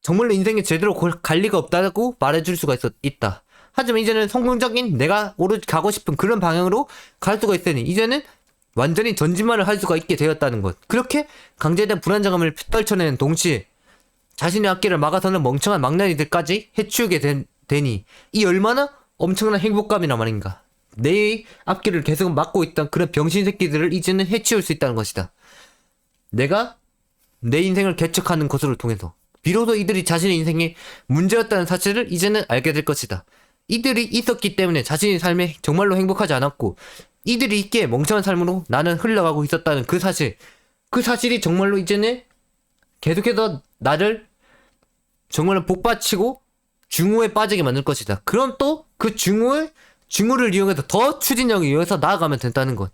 A: 정말로 인생에 제대로 갈 리가 없다고 말해줄 수가 있다. 하지만 이제는 성공적인 내가 오로지 가고 싶은 그런 방향으로 갈 수가 있으니 이제는 완전히 전진만을 할 수가 있게 되었다는 것. 그렇게 강제된 불안정함을 떨쳐내는 동시에 자신의 앞길을 막아서는 멍청한 망나니들까지 해치우게 되니 이 얼마나 엄청난 행복감이란 말인가. 내 앞길을 계속 막고 있던 그런 병신 새끼들을 이제는 해치울 수 있다는 것이다. 내가 내 인생을 개척하는 것을 통해서 비로소 이들이 자신의 인생에 문제였다는 사실을 이제는 알게 될 것이다. 이들이 있었기 때문에 자신의 삶에 정말로 행복하지 않았고 이들이 있기에 멍청한 삶으로 나는 흘러가고 있었다는 그 사실이 정말로 이제는 계속해서 나를 정말로 복받치고 중후에 빠지게 만들 것이다. 그럼 또 그 중후를 이용해서 더 추진력을 이용해서 나아가면 된다는 것.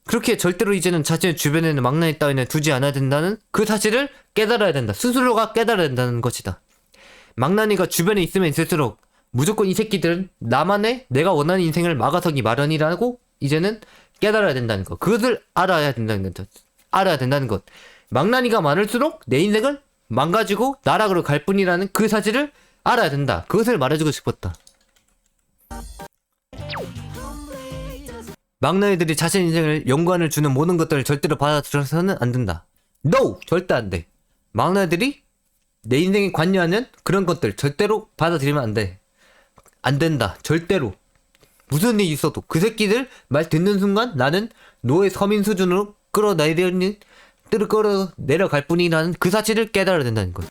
A: 그렇게 절대로 이제는 자신의 주변에는 망나니 따위는 두지 않아야 된다는 그 사실을 깨달아야 된다. 스스로가 깨달아야 된다는 것이다. 망나니가 주변에 있으면 있을수록 무조건 이 새끼들은 내가 원하는 인생을 막아서기 마련이라고 이제는 깨달아야 된다는 것. 그것을 알아야 된다는 것. 망나니가 많을수록 내 인생을 망가지고 나락으로 갈 뿐이라는 그 사실을 알아야 된다. 그것을 말해주고 싶었다. 망나니들이 자신 인생을 연관을 주는 모든 것들을 절대로 받아들여서는 안 된다. NO! 절대 안 돼. 망나니들이 내 인생에 관여하는 그런 것들 절대로 받아들이면 안 돼. 안 된다. 절대로. 무슨 일이 있어도 그 새끼들 말 듣는 순간 나는 노예 서민 수준으로 끌어내려갈 뿐이라는 그 사실을 깨달아야 된다는 것.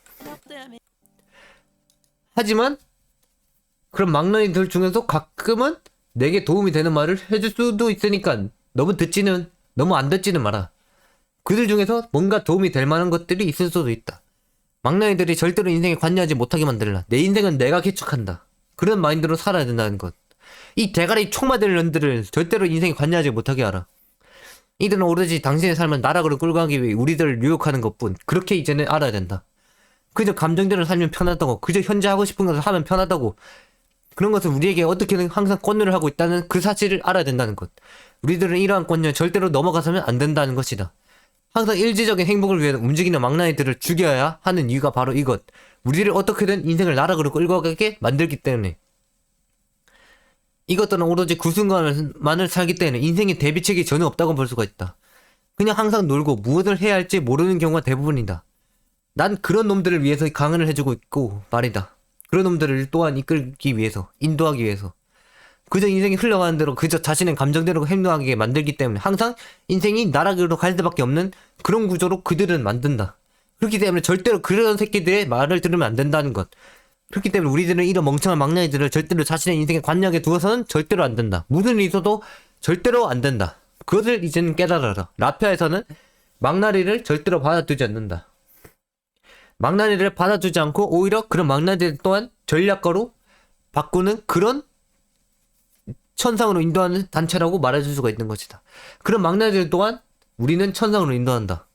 A: 하지만 그런 망나니들 중에서 가끔은 내게 도움이 되는 말을 해줄 수도 있으니까 너무 안 듣지는 마라. 그들 중에서 뭔가 도움이 될 만한 것들이 있을 수도 있다. 망나니들이 절대로 인생에 관여하지 못하게 만들라. 내 인생은 내가 개척한다. 그런 마인드로 살아야 된다는 것. 이 대가리 총맞을 년들을 절대로 인생에 관여하지 못하게 하라. 이들은 오로지 당신의 삶을 나락으로 끌고 가기 위해 우리들을 유혹하는 것뿐. 그렇게 이제는 알아야 된다. 그저 감정대로 살면 편하다고, 그저 현재 하고 싶은 것을 하면 편하다고, 그런 것을 우리에게 어떻게든 항상 권유를 하고 있다는 그 사실을 알아야 된다는 것. 우리들은 이러한 권유에 절대로 넘어가서는 안 된다는 것이다. 항상 일지적인 행복을 위해 움직이는 망나니들을 죽여야 하는 이유가 바로 이것. 우리를 어떻게든 인생을 나락으로 끌고 가게 만들기 때문에. 이것들은 오로지 그 순간만을 살기 때문에 인생의 대비책이 전혀 없다고 볼 수가 있다. 그냥 항상 놀고 무엇을 해야 할지 모르는 경우가 대부분이다. 난 그런 놈들을 위해서 강연을 해주고 있고 말이다. 그런 놈들을 또한 이끌기 위해서, 인도하기 위해서. 그저 인생이 흘러가는 대로 그저 자신의 감정대로 행동하게 만들기 때문에 항상 인생이 나락으로 갈 수밖에 없는 그런 구조로 그들은 만든다. 그렇기 때문에 절대로 그런 새끼들의 말을 들으면 안 된다는 것. 그렇기 때문에 우리들은 이런 멍청한 망나니들을 절대로 자신의 인생에 관여하게 두어서는 절대로 안 된다. 무슨 일이 있어도 절대로 안 된다. 그것을 이제는 깨달아라. 라피아에서는 망나니를 절대로 받아두지 않는다. 망나니를 받아주지 않고 오히려 그런 망나니들 또한 전략가로 바꾸는 그런 천상으로 인도하는 단체라고 말해줄 수가 있는 것이다. 그런 망나니들 또한 우리는 천상으로 인도한다.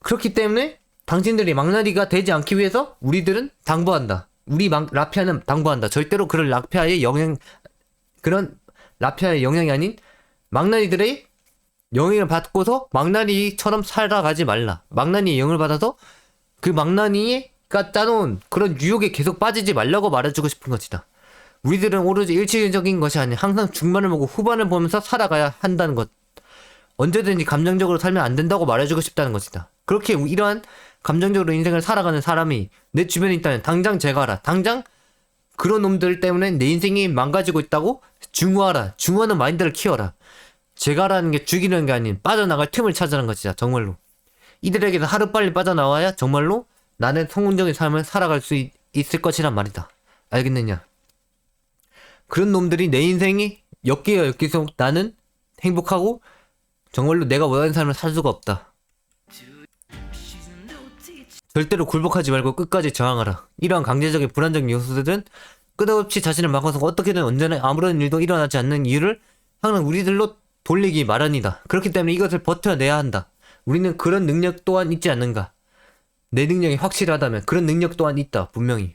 A: 그렇기 때문에 당신들이 망나니가 되지 않기 위해서 우리들은 당부한다. 라피아는 당부한다. 절대로 그런 라피아의 영향이 아닌 망나니들의 영향을 받고서 망나니처럼 살아가지 말라. 망나니의 영을 받아서 그 망나니가 짜놓은 그런 유혹에 계속 빠지지 말라고 말해주고 싶은 것이다. 우리들은 오로지 일시적인 것이 아닌 항상 중반을 보고 후반을 보면서 살아가야 한다는 것. 언제든지 감정적으로 살면 안 된다고 말해주고 싶다는 것이다. 그렇게 이러한 감정적으로 인생을 살아가는 사람이 내 주변에 있다면 당장 제거하라. 당장 그런 놈들 때문에 내 인생이 망가지고 있다고 중화하라. 중화하는 마인드를 키워라. 제거하라는 게 죽이는 게 아닌 빠져나갈 틈을 찾으라는 것이다. 정말로. 이들에게는 하루빨리 빠져나와야 정말로 나는 성공적인 삶을 살아갈 수 있을 것이란 말이다. 알겠느냐? 그런 놈들이 내 인생이 엮일수록 나는 행복하고 정말로 내가 원하는 삶을 살 수가 없다. 절대로 굴복하지 말고 끝까지 저항하라. 이러한 강제적인 불안정적인 요소들은 끝없이 자신을 막아서 어떻게든 언제나 아무런 일도 일어나지 않는 이유를 항상 우리들로 돌리기 마련이다. 그렇기 때문에 이것을 버텨내야 한다. 우리는 그런 능력 또한 있지 않는가? 내 능력이 확실하다면 그런 능력 또한 있다. 분명히.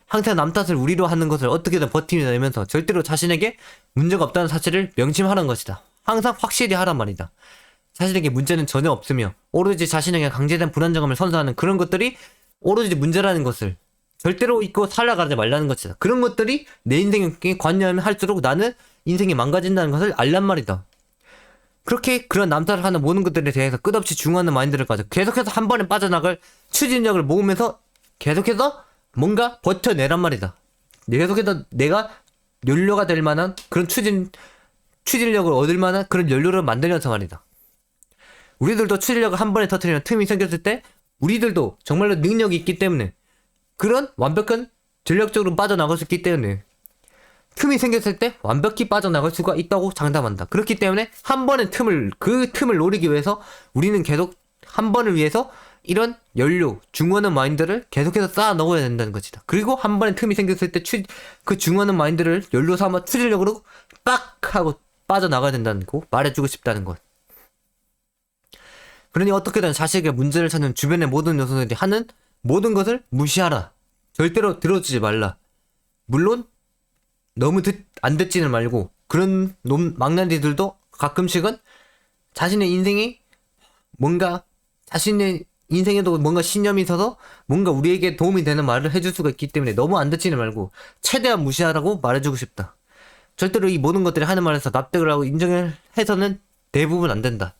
A: 항상 남 탓을 우리로 하는 것을 어떻게든 버티면서 절대로 자신에게 문제가 없다는 사실을 명심하라는 것이다. 항상 확실히 하란 말이다. 자신에게 문제는 전혀 없으며 오로지 자신에게 강제된 불안정함을 선사하는 그런 것들이 오로지 문제라는 것을 절대로 잊고 살아가지 말라는 것이다. 그런 것들이 내 인생에 관여하면 할수록 나는 인생이 망가진다는 것을 알란 말이다. 그렇게 그런 남탓을 하는 모든 것들에 대해서 끝없이 중요한 마인드를 가져 계속해서 한 번에 빠져나갈 추진력을 모으면서 계속해서 뭔가 버텨내란 말이다. 계속해서 내가 연료가 될 만한 그런 추진력을 얻을 만한 그런 연료를 만들면서 말이다. 우리들도 추진력을 한 번에 터뜨리는 틈이 생겼을 때 우리들도 정말로 능력이 있기 때문에 그런 완벽한 전략적으로 빠져나갈 수 있기 때문에 틈이 생겼을 때 완벽히 빠져나갈 수가 있다고 장담한다. 그렇기 때문에 한 번의 그 틈을 노리기 위해서 우리는 계속 한 번을 위해서 이런 연료, 중후하는 마인드를 계속해서 쌓아 넣어야 된다는 것이다. 그리고 한 번의 틈이 생겼을 때 그 중후하는 마인드를 연료 삼아 추진력으로 빡 하고 빠져나가야 된다는 거 말해주고 싶다는 것. 그러니 어떻게든 자식에게 문제를 찾는 주변의 모든 요소들이 하는 모든 것을 무시하라. 절대로 들어주지 말라. 물론 너무 안 듣지는 말고 그런 망나니들도 가끔씩은 자신의 인생이 뭔가 자신의 인생에도 뭔가 신념이 있어서 뭔가 우리에게 도움이 되는 말을 해줄 수가 있기 때문에 너무 안 듣지는 말고 최대한 무시하라고 말해주고 싶다. 절대로 이 모든 것들이 하는 말에서 납득을 하고 인정을 해서는 대부분 안 된다.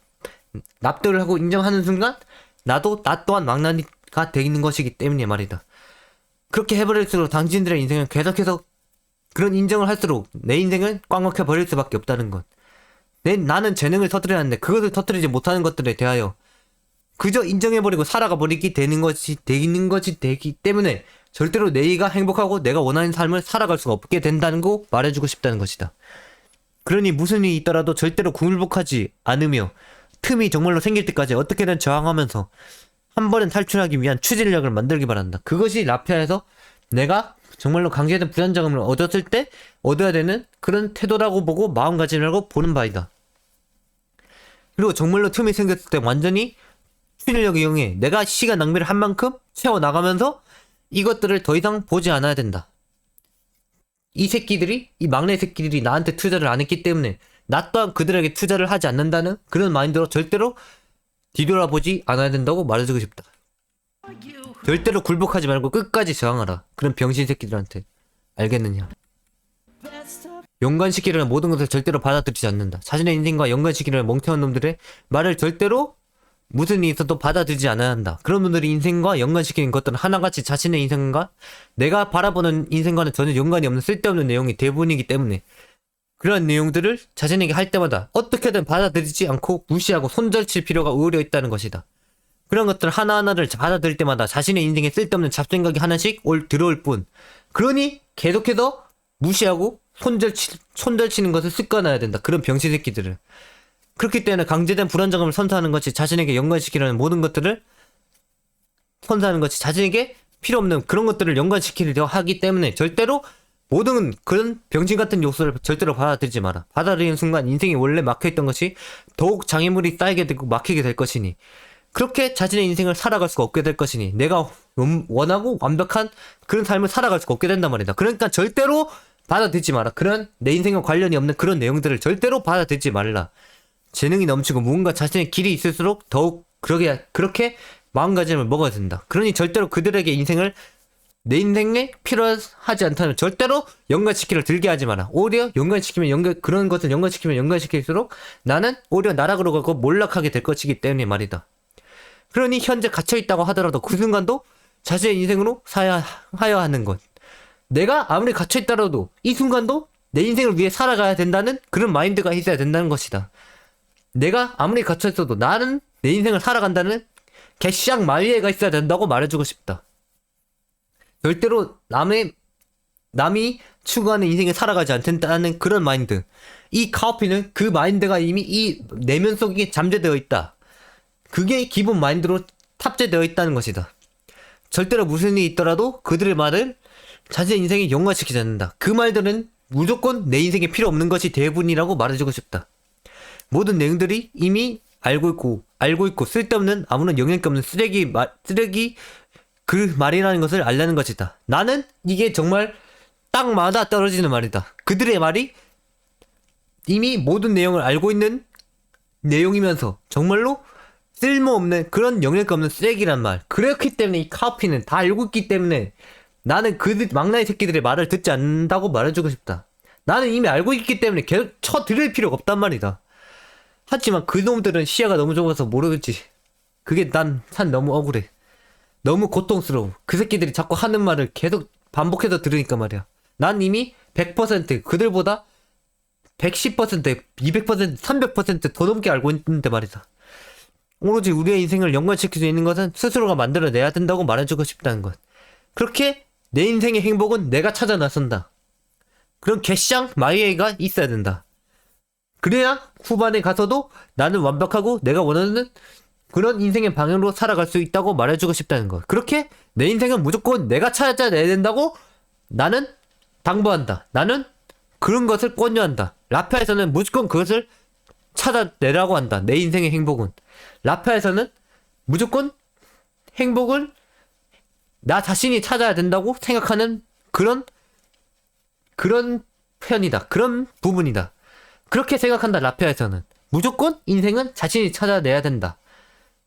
A: 납득을 하고 인정하는 순간 나 또한 망나니가 되는 것이기 때문에 말이다. 그렇게 해버릴수록 당신들의 인생은 계속해서 그런 인정을 할수록 내 인생은 꽉 막혀 버릴 수밖에 없다는 것. 나는 재능을 터뜨려야 하는데 그것을 터뜨리지 못하는 것들에 대하여 그저 인정해버리고 살아가 버리기 되기 때문에 절대로 내가 행복하고 내가 원하는 삶을 살아갈 수가 없게 된다는 거 말해주고 싶다는 것이다. 그러니 무슨 일이 있더라도 절대로 굴복하지 않으며 틈이 정말로 생길 때까지 어떻게든 저항하면서 한 번은 탈출하기 위한 추진력을 만들기 바란다. 그것이 라피아에서 내가 정말로 강제된 불안정함을 얻었을 때 얻어야 되는 그런 태도라고 보고 마음가짐이라고 보는 바이다. 그리고 정말로 틈이 생겼을 때 완전히 추진력을 이용해 내가 시간 낭비를 한 만큼 채워나가면서 이것들을 더 이상 보지 않아야 된다. 이 막내 새끼들이 나한테 투자를 안 했기 때문에 나 또한 그들에게 투자를 하지 않는다는 그런 마인드로 절대로 뒤돌아보지 않아야 된다고 말해주고 싶다. 절대로 굴복하지 말고 끝까지 저항하라. 그런 병신 새끼들한테. 알겠느냐? 연관시키려는 모든 것을 절대로 받아들이지 않는다. 자신의 인생과 연관시키려는 멍청한 놈들의 말을 절대로 무슨 일이 있어도 받아들이지 않아야 한다. 그런 분들이 인생과 연관시키는 것들은 하나같이 자신의 인생과 내가 바라보는 인생과는 전혀 연관이 없는 쓸데없는 내용이 대부분이기 때문에 그런 내용들을 자신에게 할 때마다 어떻게든 받아들이지 않고 무시하고 손절칠 필요가 오히려 있다는 것이다. 그런 것들 하나하나를 받아들일 때마다 자신의 인생에 쓸데없는 잡생각이 하나씩 들어올 뿐. 그러니 계속해서 무시하고 손절치는 것을 습관화해야 된다. 그런 병신 새끼들을. 그렇기 때문에 강제된 불안정함을 선사하는 것이 자신에게 연관시키려는 모든 것들을 선사하는 것이 자신에게 필요 없는 그런 것들을 연관시키려 하기 때문에 절대로 모든 그런 병신 같은 요소를 절대로 받아들이지 마라. 받아들이는 순간 인생이 원래 막혀있던 것이 더욱 장애물이 쌓이게 되고 막히게 될 것이니 그렇게 자신의 인생을 살아갈 수가 없게 될 것이니 내가 원하고 완벽한 그런 삶을 살아갈 수가 없게 된단 말이다. 그러니까 절대로 받아들이지 마라. 그런 내 인생과 관련이 없는 그런 내용들을 절대로 받아들이지 말라. 재능이 넘치고 무언가 자신의 길이 있을수록 더욱 그렇게 마음가짐을 먹어야 된다. 그러니 절대로 그들에게 내 인생에 필요하지 않다면 절대로 연관시키려 들게 하지 마라. 오히려 그런 것을 연관시키면 연관시킬수록 나는 오히려 나락으로 가고 몰락하게 될 것이기 때문에 말이다. 그러니 현재 갇혀있다고 하더라도 그 순간도 자신의 인생으로 사야 하는 것. 내가 아무리 갇혀있더라도 이 순간도 내 인생을 위해 살아가야 된다는 그런 마인드가 있어야 된다는 것이다. 내가 아무리 갇혀있어도 나는 내 인생을 살아간다는 개쌍 마위에가 있어야 된다고 말해주고 싶다. 절대로 남이 추구하는 인생을 살아가지 않는다는 그런 마인드. 이 카오피는 그 마인드가 이미 이 내면 속에 잠재되어 있다. 그게 기본 마인드로 탑재되어 있다는 것이다. 절대로 무슨 일이 있더라도 그들의 말을 자신의 인생에 연관시키지 않는다. 그 말들은 무조건 내 인생에 필요 없는 것이 대부분이라고 말해주고 싶다. 모든 내용들이 이미 알고 있고 쓸데없는 아무런 영향력 없는 쓰레기 그 말이라는 것을 알라는 것이다. 나는 이게 정말 딱 맞아 떨어지는 말이다. 그들의 말이 이미 모든 내용을 알고 있는 내용이면서 정말로 쓸모없는 그런 영향력 없는 쓰레기란 말. 그렇기 때문에 이 카오피는 다 알고 있기 때문에 나는 막나니 새끼들의 말을 듣지 않는다고 말해주고 싶다. 나는 이미 알고 있기 때문에 계속 쳐들을 필요가 없단 말이다. 하지만 그놈들은 시야가 너무 좁아서 모르겠지. 그게 난 너무 억울해. 너무 고통스러워. 그 새끼들이 자꾸 하는 말을 계속 반복해서 들으니까 말이야. 난 이미 100% 그들보다 110%, 200%, 300%더 넘게 알고 있는데 말이다. 오로지 우리의 인생을 연관시킬 수 있는 것은 스스로가 만들어내야 된다고 말해주고 싶다는 것. 그렇게 내 인생의 행복은 내가 찾아 나선다. 그런 개쌍 마이웨이가 있어야 된다. 그래야 후반에 가서도 나는 완벽하고 내가 원하는 그런 인생의 방향으로 살아갈 수 있다고 말해주고 싶다는 것. 그렇게 내 인생은 무조건 내가 찾아내야 된다고 나는 당부한다. 나는 그런 것을 권유한다. 라파에서는 무조건 그것을 찾아내라고 한다. 내 인생의 행복은. 라파에서는 무조건 행복을 나 자신이 찾아야 된다고 생각하는 그런 편이다. 그런 부분이다. 그렇게 생각한다. 라파에서는 무조건 인생은 자신이 찾아내야 된다.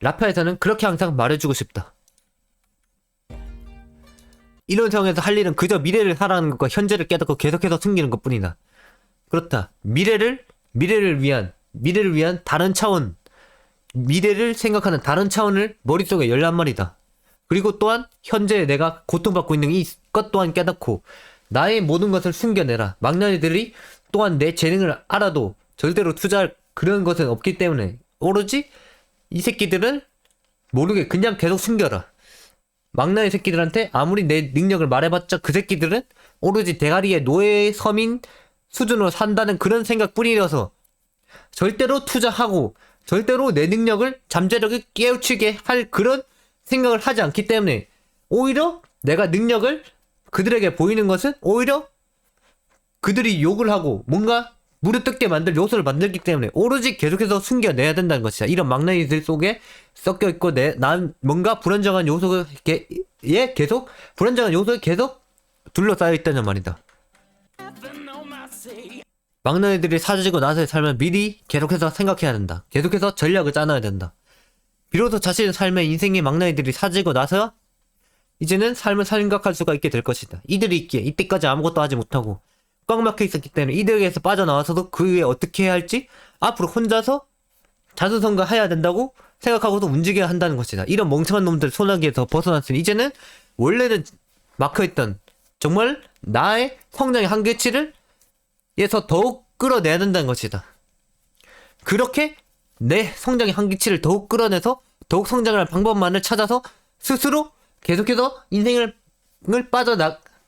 A: 라파에서는 그렇게 항상 말해주고 싶다. 이런 상황에서 할 일은 그저 미래를 살아가는 것과 현재를 깨닫고 계속해서 숨기는 것뿐이다. 그렇다. 미래를 위한 다른 차원, 미래를 생각하는 다른 차원을 머릿속에 열란 말이다. 그리고 또한 현재 내가 고통받고 있는 이것 또한 깨닫고 나의 모든 것을 숨겨내라. 막내들이 또한 내 재능을 알아도 절대로 투자할 그런 것은 없기 때문에 오로지 이 새끼들은 모르게 그냥 계속 숨겨라. 막나니 새끼들한테 아무리 내 능력을 말해봤자 그 새끼들은 오로지 대가리에 노예 서민 수준으로 산다는 그런 생각뿐이라서 절대로 투자하고 절대로 내 능력을 잠재력을 깨우치게 할 그런 생각을 하지 않기 때문에 오히려 내가 능력을 그들에게 보이는 것은 오히려 그들이 욕을 하고 뭔가 무릎뜯게 만들 요소를 만들기 때문에 오로지 계속해서 숨겨내야 된다는 것이다. 이런 막나니들 속에 섞여있고 난 뭔가 불안정한 요소에 계속 불안정한 요소에 계속 둘러싸여 있다는 말이다. 막나니들이 사라지고 나서의 삶을 미리 계속해서 생각해야 된다. 계속해서 전략을 짜놔야 된다. 비로소 자신의 삶의 인생의 막나니들이 사라지고 나서 이제는 삶을 생각할 수가 있게 될 것이다. 이들이 있기에 이때까지 아무것도 하지 못하고 꽉 막혀 있었기 때문에 이들에게서 빠져나와서도 그 위에 어떻게 해야 할지 앞으로 혼자서 자수성가해야 된다고 생각하고도 움직여야 한다는 것이다. 이런 멍청한 놈들 소나기에서 벗어났으니 이제는 원래는 막혀있던 정말 나의 성장의 한계치를 에서 더욱 끌어내야 된다는 것이다. 그렇게 내 성장의 한계치를 더욱 끌어내서 더욱 성장을 할 방법만을 찾아서 스스로 계속해서 인생을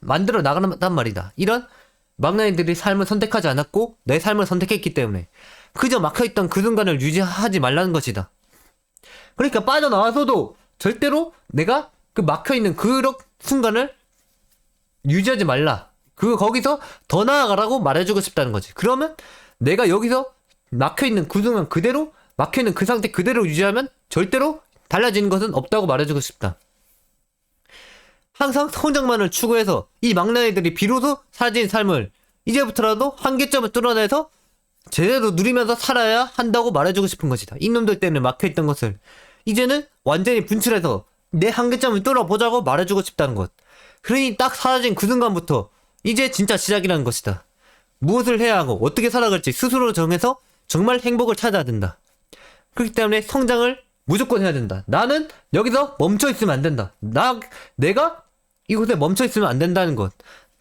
A: 만들어 나간단 말이다. 이런 막나니들이 삶을 선택하지 않았고 내 삶을 선택했기 때문에 그저 막혀있던 그 순간을 유지하지 말라는 것이다. 그러니까 빠져나와서도 절대로 내가 그 막혀있는 그런 순간을 유지하지 말라. 거기서 더 나아가라고 말해주고 싶다는 거지. 그러면 내가 여기서 막혀있는 그 순간 그대로 막혀있는 그 상태 그대로 유지하면 절대로 달라지는 것은 없다고 말해주고 싶다. 항상 성장만을 추구해서 이 막나니들이 비로소 사라진 삶을 이제부터라도 한계점을 뚫어내서 제대로 누리면서 살아야 한다고 말해주고 싶은 것이다. 이놈들 때문에 막혀있던 것을 이제는 완전히 분출해서 내 한계점을 뚫어보자고 말해주고 싶다는 것. 그러니 딱 사라진 그 순간부터 이제 진짜 시작이라는 것이다. 무엇을 해야 하고 어떻게 살아갈지 스스로 정해서 정말 행복을 찾아야 된다. 그렇기 때문에 성장을 무조건 해야 된다. 나는 여기서 멈춰있으면 안 된다. 내가 이곳에 멈춰있으면 안 된다는 것.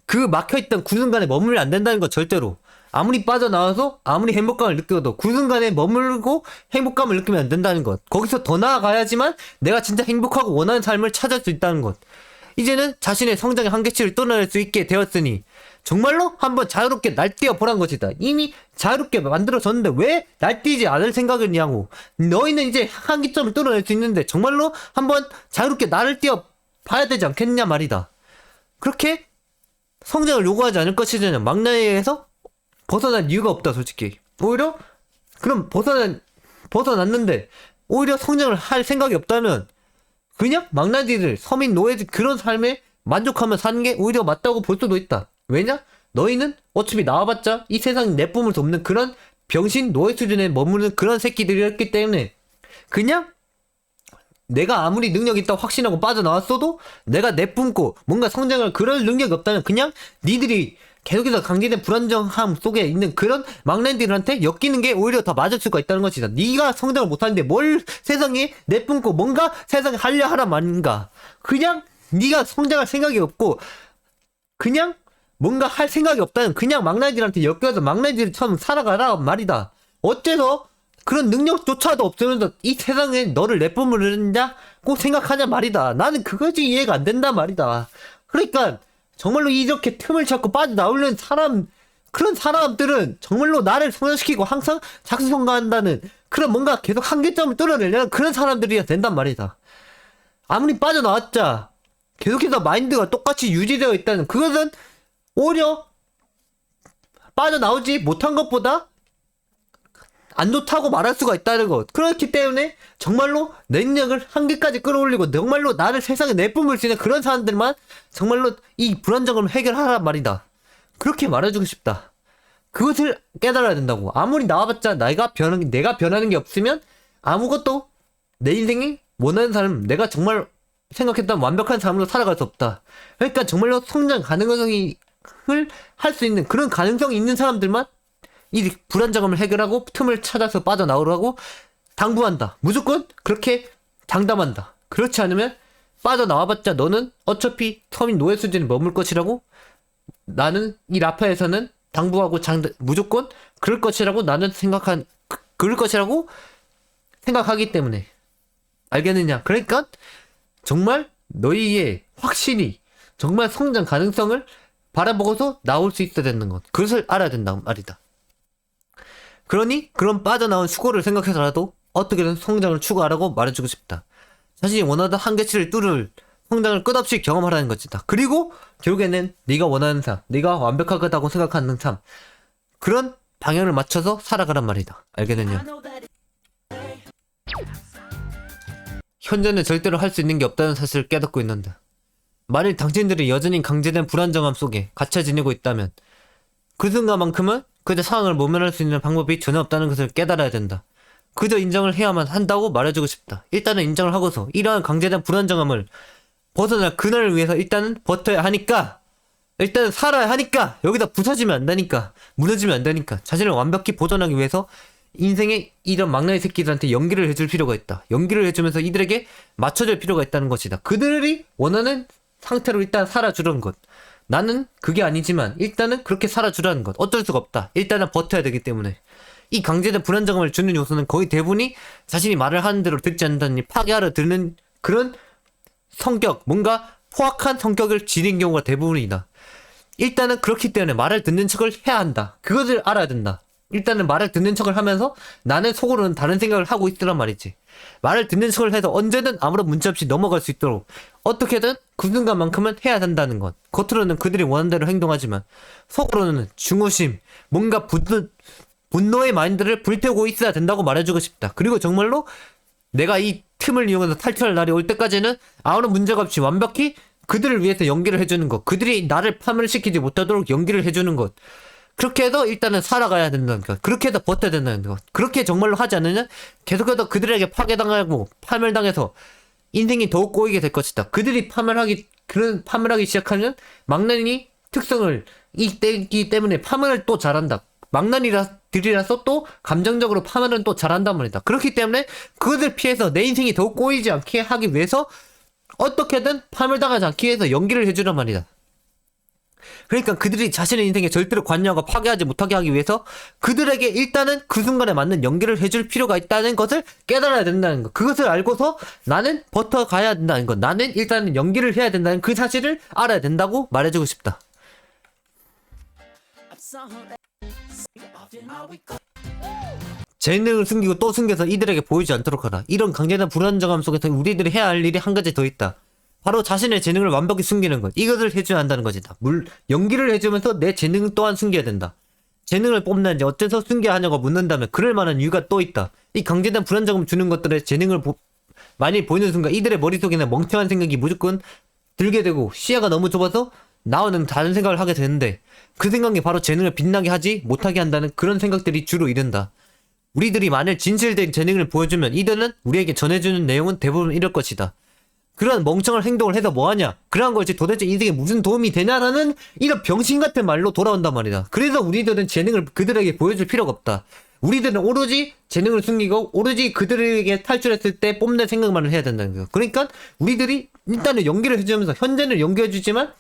A: 그 막혀있던 그 순간에 머물면 안 된다는 것 절대로. 아무리 빠져나와서 아무리 행복감을 느껴도 그 순간에 머물고 행복감을 느끼면 안 된다는 것. 거기서 더 나아가야지만 내가 진짜 행복하고 원하는 삶을 찾을 수 있다는 것. 이제는 자신의 성장의 한계치를 뚫어낼 수 있게 되었으니 정말로 한번 자유롭게 날뛰어 보란 것이다. 이미 자유롭게 만들어졌는데 왜 날뛰지 않을 생각이냐고. 너희는 이제 한계점을 뚫어낼 수 있는데 정말로 한번 자유롭게 나를 뛰어 봐야 되지 않겠냐 말이다. 그렇게 성장을 요구하지 않을 것이잖아. 막나니에서 벗어난 이유가 없다 솔직히. 오히려 그럼 벗어났는데 오히려 성장을 할 생각이 없다면 그냥 막나니들 서민 노예들 그런 삶에 만족하며 사는 게 오히려 맞다고 볼 수도 있다. 왜냐? 너희는 어차피 나와봤자 이 세상에 내뿜을 수 없는 그런 병신 노예 수준에 머무르는 그런 새끼들이었기 때문에 그냥 내가 아무리 능력이 있다고 확신하고 빠져나왔어도 내가 내뿜고 뭔가 성장을 그럴 능력이 없다면 그냥 니들이 계속해서 강제된 불안정함 속에 있는 그런 막내들한테 엮이는 게 오히려 더 맞을 수가 있다는 것이다. 네가 성장을 못하는데 뭘 세상에 내뿜고 뭔가 세상에 하려 하란 말인가. 그냥 네가 성장할 생각이 없고 그냥 뭔가 할 생각이 없다는 그냥 막내들한테 엮여서 막내들처럼 살아가라 말이다. 어째서 그런 능력조차도 없으면서 이 세상에 너를 내뿜으려냐고 생각하냐 말이다. 나는 그것이 이해가 안 된단 말이다. 그러니까 정말로 이렇게 틈을 찾고 빠져나오려는 그런 사람들은 정말로 나를 성장시키고 항상 작수성가한다는 그런 뭔가 계속 한계점을 뚫어내려는 그런 사람들이야 된단 말이다. 아무리 빠져나왔자 계속해서 마인드가 똑같이 유지되어 있다는 그것은 오히려 빠져나오지 못한 것보다 안 좋다고 말할 수가 있다는 것. 그렇기 때문에 정말로 내 능력을 한계까지 끌어올리고 정말로 나를 세상에 내뿜을 수 있는 그런 사람들만 정말로 이 불안정을 해결하란 말이다. 그렇게 말해주고 싶다. 그것을 깨달아야 된다고. 아무리 나와봤자 내가 변하는 게 없으면 아무것도 내 인생이 원하는 삶, 내가 정말 생각했던 완벽한 삶으로 살아갈 수 없다. 그러니까 정말로 성장 가능성을 할 수 있는 그런 가능성이 있는 사람들만 이 불안정함을 해결하고 틈을 찾아서 빠져나오라고 당부한다. 무조건 그렇게 장담한다. 그렇지 않으면 빠져나와봤자 너는 어차피 서민 노예 수준에 머물 것이라고 나는 이 라파에서는 당부하고 무조건 그럴 것이라고 나는 그럴 것이라고 생각하기 때문에. 알겠느냐? 그러니까 정말 너희의 확신이 정말 성장 가능성을 바라보고서 나올 수 있어야 되는 것. 그것을 알아야 된다 말이다. 그러니 그런 빠져나온 수고를 생각해서라도 어떻게든 성장을 추구하라고 말해주고 싶다. 자신이 원하던 한계치를 성장을 끝없이 경험하라는 것이다. 그리고 결국에는 네가 원하는 삶, 네가 완벽하다고 생각하는 삶, 그런 방향을 맞춰서 살아가란 말이다. 알겠느냐? 현재는 절대로 할 수 있는 게 없다는 사실을 깨닫고 있는다. 만일 당신들이 여전히 강제된 불안정함 속에 갇혀 지내고 있다면 그 순간만큼은 그저 상황을 모면할 수 있는 방법이 전혀 없다는 것을 깨달아야 된다. 그저 인정을 해야만 한다고 말해주고 싶다. 일단은 인정을 하고서 이러한 강제된 불안정함을 벗어날 그날을 위해서 일단은 버텨야 하니까, 일단은 살아야 하니까, 여기다 부서지면 안 되니까, 무너지면 안 되니까, 자신을 완벽히 보존하기 위해서 인생의 이런 막나니 새끼들한테 연기를 해줄 필요가 있다. 연기를 해주면서 이들에게 맞춰줄 필요가 있다는 것이다. 그들이 원하는 상태로 일단 살아주는 것. 나는 그게 아니지만 일단은 그렇게 살아주라는 것. 어쩔 수가 없다. 일단은 버텨야 되기 때문에. 이 강제된 불안정함을 주는 요소는 거의 대부분이 자신이 말을 하는 대로 듣지 않는다니 파괴하려 드는 그런 성격, 뭔가 포악한 성격을 지닌 경우가 대부분이다. 일단은 그렇기 때문에 말을 듣는 척을 해야 한다. 그것을 알아야 된다. 일단은 말을 듣는 척을 하면서 나는 속으로는 다른 생각을 하고 있더란 말이지. 말을 듣는 척을 해서 언제든 아무런 문제 없이 넘어갈 수 있도록 어떻게든 그 순간만큼은 해야 된다는 것. 겉으로는 그들이 원하는 대로 행동하지만 속으로는 중후심, 뭔가 분노의 마인드를 불태우고 있어야 된다고 말해주고 싶다. 그리고 정말로 내가 이 틈을 이용해서 탈출할 날이 올 때까지는 아무런 문제가 없이 완벽히 그들을 위해서 연기를 해주는 것, 그들이 나를 파멸시키지 못하도록 연기를 해주는 것, 그렇게 해서 일단은 살아가야 된다는 것, 그렇게 해서 버텨야 된다는 것. 그렇게 정말로 하지 않으면 계속해서 그들에게 파괴당하고 파멸당해서 인생이 더욱 꼬이게 될 것이다. 그들이 파멸하기 시작하면 망나니 특성을 떼기 때문에 파멸을 또 잘한다. 망나니들이라서 또 감정적으로 파멸은 또 잘한단 말이다. 그렇기 때문에 그것을 피해서 내 인생이 더욱 꼬이지 않게 하기 위해서 어떻게든 파멸당하지 않기 위해서 연기를 해주란 말이다. 그러니까 그들이 자신의 인생에 절대로 관여하고 파괴하지 못하게 하기 위해서 그들에게 일단은 그 순간에 맞는 연기를 해줄 필요가 있다는 것을 깨달아야 된다는 것. 그것을 알고서 나는 버텨가야 된다는 것. 나는 일단은 연기를 해야 된다는 그 사실을 알아야 된다고 말해주고 싶다. 재능을 숨기고 또 숨겨서 이들에게 보이지 않도록 하라. 이런 강제된 불안정함 속에서 우리들이 해야 할 일이 한 가지 더 있다. 바로 자신의 재능을 완벽히 숨기는 것. 이것을 해줘야 한다는 것이다. 연기를 해주면서 내 재능 또한 숨겨야 된다. 재능을 뽐내는지 어째서 숨겨야 하냐고 묻는다면 그럴 만한 이유가 또 있다. 이 강제된 불안정함을 주는 것들의 재능을 많이 보이는 순간 이들의 머릿속에는 멍청한 생각이 무조건 들게 되고 시야가 너무 좁아서 나와는 다른 생각을 하게 되는데 그 생각이 바로 재능을 빛나게 하지 못하게 한다는 그런 생각들이 주로 이른다. 우리들이 만일 진실된 재능을 보여주면 이들은 우리에게 전해주는 내용은 대부분 이럴 것이다. 그런 멍청한 행동을 해서 뭐하냐? 그러한 것이 도대체 인생에 무슨 도움이 되냐라는 이런 병신 같은 말로 돌아온단 말이다. 그래서 우리들은 재능을 그들에게 보여줄 필요가 없다. 우리들은 오로지 재능을 숨기고 오로지 그들에게 탈출했을 때 뽐낼 생각만을 해야 된다는 거야. 그러니까 우리들이 일단은 연기를 해주면서 현재는 연기해주지만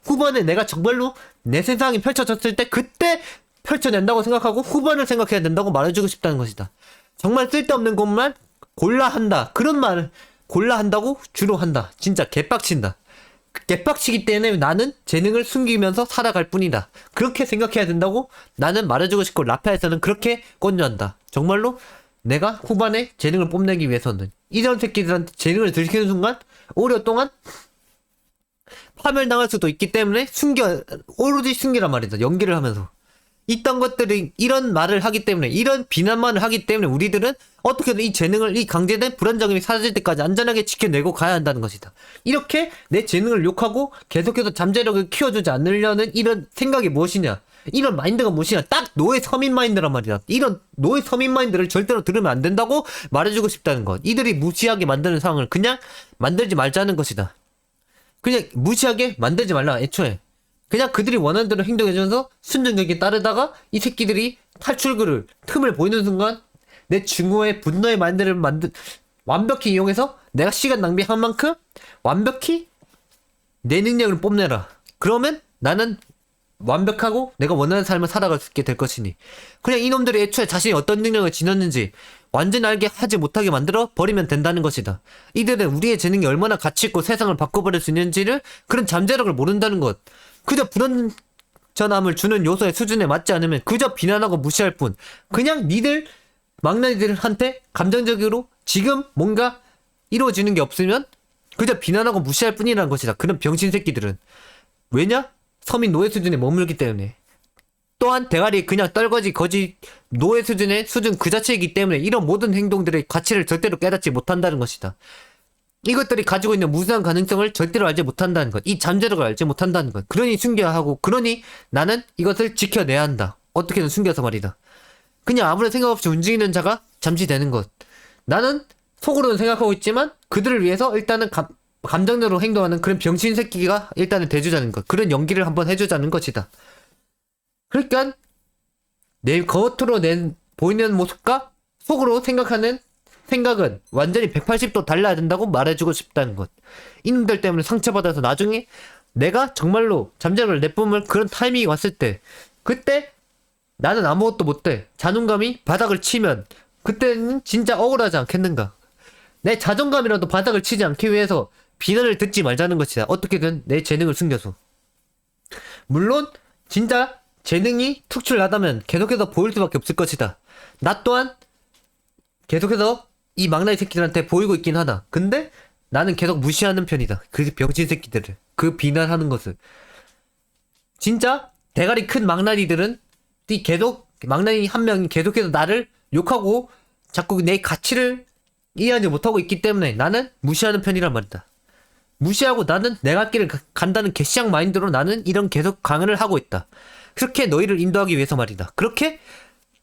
A: 후반에 내가 정말로 내 세상이 펼쳐졌을 때 그때 펼쳐낸다고 생각하고 후반을 생각해야 된다고 말해주고 싶다는 것이다. 정말 쓸데없는 것만 골라 한다. 그런 말을 골라 한다고 주로 한다. 진짜 개빡친다. 개빡치기 때문에 나는 재능을 숨기면서 살아갈 뿐이다. 그렇게 생각해야 된다고 나는 말해주고 싶고 라페에서는 그렇게 권유한다. 정말로 내가 후반에 재능을 뽐내기 위해서는 이런 새끼들한테 재능을 들키는 순간 오랫동안 파멸당할 수도 있기 때문에 오로지 숨기란 말이다. 연기를 하면서. 이딴 것들이 이런 말을 하기 때문에 이런 비난만을 하기 때문에 우리들은 어떻게든 이 재능을 이 강제된 불안정함이 사라질 때까지 안전하게 지켜내고 가야 한다는 것이다. 이렇게 내 재능을 욕하고 계속해서 잠재력을 키워주지 않으려는 이런 생각이 무엇이냐, 이런 마인드가 무엇이냐, 딱 노예 서민 마인드란 말이다. 이런 노예 서민 마인드를 절대로 들으면 안 된다고 말해주고 싶다는 것. 이들이 무시하게 만드는 상황을 그냥 만들지 말자는 것이다. 그냥 무시하게 만들지 말라. 애초에 그냥 그들이 원하는 대로 행동해주면서 순종적에 따르다가 이 새끼들이 탈출구를 틈을 보이는 순간 내 증오의 분노의 마인드를 완벽히 이용해서 내가 시간 낭비한 만큼 완벽히 내 능력을 뽐내라. 그러면 나는 완벽하고 내가 원하는 삶을 살아갈 수 있게 될 것이니 그냥 이놈들이 애초에 자신이 어떤 능력을 지녔는지 완전 알게 하지 못하게 만들어 버리면 된다는 것이다. 이들은 우리의 재능이 얼마나 가치있고 세상을 바꿔버릴 수 있는지를 그런 잠재력을 모른다는 것. 그저 불안전함을 주는 요소의 수준에 맞지 않으면 그저 비난하고 무시할 뿐. 그냥 니들 막내들한테 감정적으로 지금 뭔가 이루어지는 게 없으면 그저 비난하고 무시할 뿐이라는 것이다. 그런 병신 새끼들은. 왜냐? 서민 노예 수준에 머물기 때문에. 또한 대가리 그냥 떨거지 거지 노예 수준의 수준 그 자체이기 때문에 이런 모든 행동들의 가치를 절대로 깨닫지 못한다는 것이다. 이것들이 가지고 있는 무수한 가능성을 절대로 알지 못한다는 것. 이 잠재력을 알지 못한다는 것. 그러니 숨겨야 하고 그러니 나는 이것을 지켜내야 한다. 어떻게든 숨겨서 말이다. 그냥 아무런 생각 없이 움직이는 자가 잠시 되는 것. 나는 속으로는 생각하고 있지만 그들을 위해서 일단은 감정대로 행동하는 그런 병신 새끼가 일단은 돼주자는 것. 그런 연기를 한번 해주자는 것이다. 그러니까 내 겉으로 보이는 모습과 속으로 생각하는 생각은 완전히 180도 달라야 된다고 말해주고 싶다는 것. 이놈들 때문에 상처받아서 나중에 내가 정말로 잠재력을 내뿜을 그런 타이밍이 왔을 때 그때 나는 아무것도 못돼. 자존감이 바닥을 치면 그때는 진짜 억울하지 않겠는가. 내 자존감이라도 바닥을 치지 않기 위해서 비난을 듣지 말자는 것이다. 어떻게든 내 재능을 숨겨서. 물론 진짜 재능이 특출나다면 계속해서 보일 수밖에 없을 것이다. 나 또한 계속해서 이 망나니 새끼들한테 보이고 있긴 하다. 근데 나는 계속 무시하는 편이다. 그 병신 새끼들을. 그 비난하는 것을. 진짜 대가리 큰 망나니들은 계속 망나니 한 명이 계속해서 나를 욕하고 자꾸 내 가치를 이해하지 못하고 있기 때문에 나는 무시하는 편이란 말이다. 무시하고 나는 내가 길을 간다는 개시장 마인드로 나는 이런 계속 강연을 하고 있다. 그렇게 너희를 인도하기 위해서 말이다. 그렇게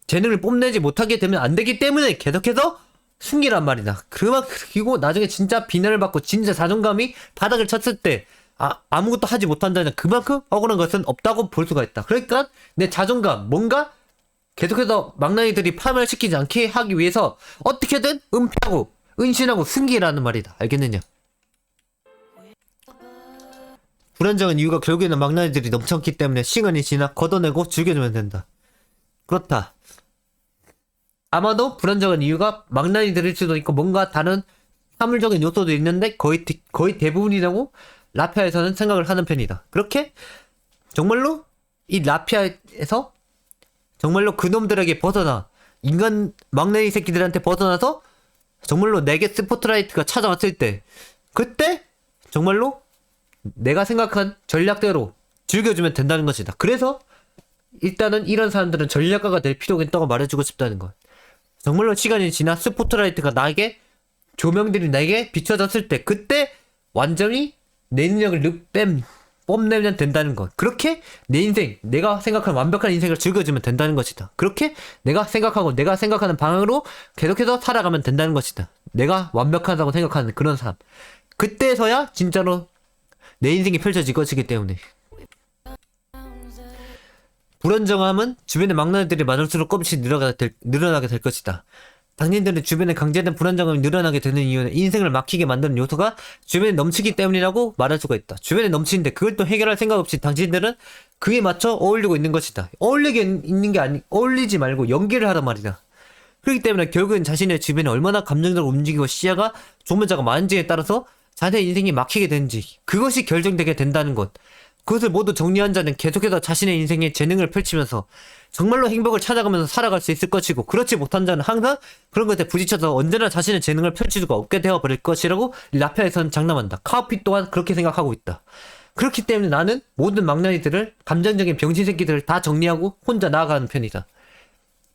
A: 재능을 뽐내지 못하게 되면 안 되기 때문에 계속해서 숨기란 말이다. 그리고 나중에 진짜 비난을 받고 진짜 자존감이 바닥을 쳤을 때 아무것도 하지 못한다면 그만큼 억울한 것은 없다고 볼 수가 있다. 그러니까 내 자존감 뭔가 계속해서 망나니들이 파멸시키지 않게 하기 위해서 어떻게든 은폐하고 은신하고 숨기라는 말이다. 알겠느냐? 불안정한 이유가 결국에는 망나니들이 넘쳐났기 때문에 시간이 지나 걷어내고 죽여주면 된다. 그렇다. 아마도 불안정한 이유가 망나니들일 수도 있고 뭔가 다른 사물적인 요소도 있는데 거의 대부분이라고 라피아에서는 생각을 하는 편이다. 그렇게 정말로 이 라피아에서 정말로 그놈들에게 벗어나 인간 망나니 새끼들한테 벗어나서 정말로 내게 스포트라이트가 찾아왔을 때 그때 정말로 내가 생각한 전략대로 즐겨주면 된다는 것이다. 그래서 일단은 이런 사람들은 전략가가 될 필요가 있다고 말해주고 싶다는 것. 정말로 시간이 지나 스포트라이트가 나에게 조명들이 내게 비춰졌을 때 그때 완전히 내 능력을 뽐내면 된다는 것. 그렇게 내 인생, 내가 생각한 완벽한 인생을 즐겨주면 된다는 것이다. 그렇게 내가 생각하고 내가 생각하는 방향으로 계속해서 살아가면 된다는 것이다. 내가 완벽하다고 생각하는 그런 삶. 그때서야 진짜로 내 인생이 펼쳐질 것이기 때문에. 불안정함은 주변의 망나니들이 많을수록 조금씩 늘어나게 될 것이다. 당신들의 주변에 강제된 불안정함이 늘어나게 되는 이유는 인생을 막히게 만드는 요소가 주변에 넘치기 때문이라고 말할 수가 있다. 주변에 넘치는데 그걸 또 해결할 생각 없이 당신들은 그에 맞춰 어울리고 있는 것이다. 어울리지 말고 연기를 하란 말이다. 그렇기 때문에 결국엔 자신의 주변에 얼마나 감정적으로 움직이고 시야가 조문자가 많은지에 따라서 자신의 인생이 막히게 되는지 그것이 결정되게 된다는 것. 그것을 모두 정리한 자는 계속해서 자신의 인생에 재능을 펼치면서 정말로 행복을 찾아가면서 살아갈 수 있을 것이고 그렇지 못한 자는 항상 그런 것에 부딪혀서 언제나 자신의 재능을 펼칠 수가 없게 되어버릴 것이라고 라피아에서는 장담한다. 카오피 또한 그렇게 생각하고 있다. 그렇기 때문에 나는 모든 망나니들을 감정적인 병신 새끼들을 다 정리하고 혼자 나아가는 편이다.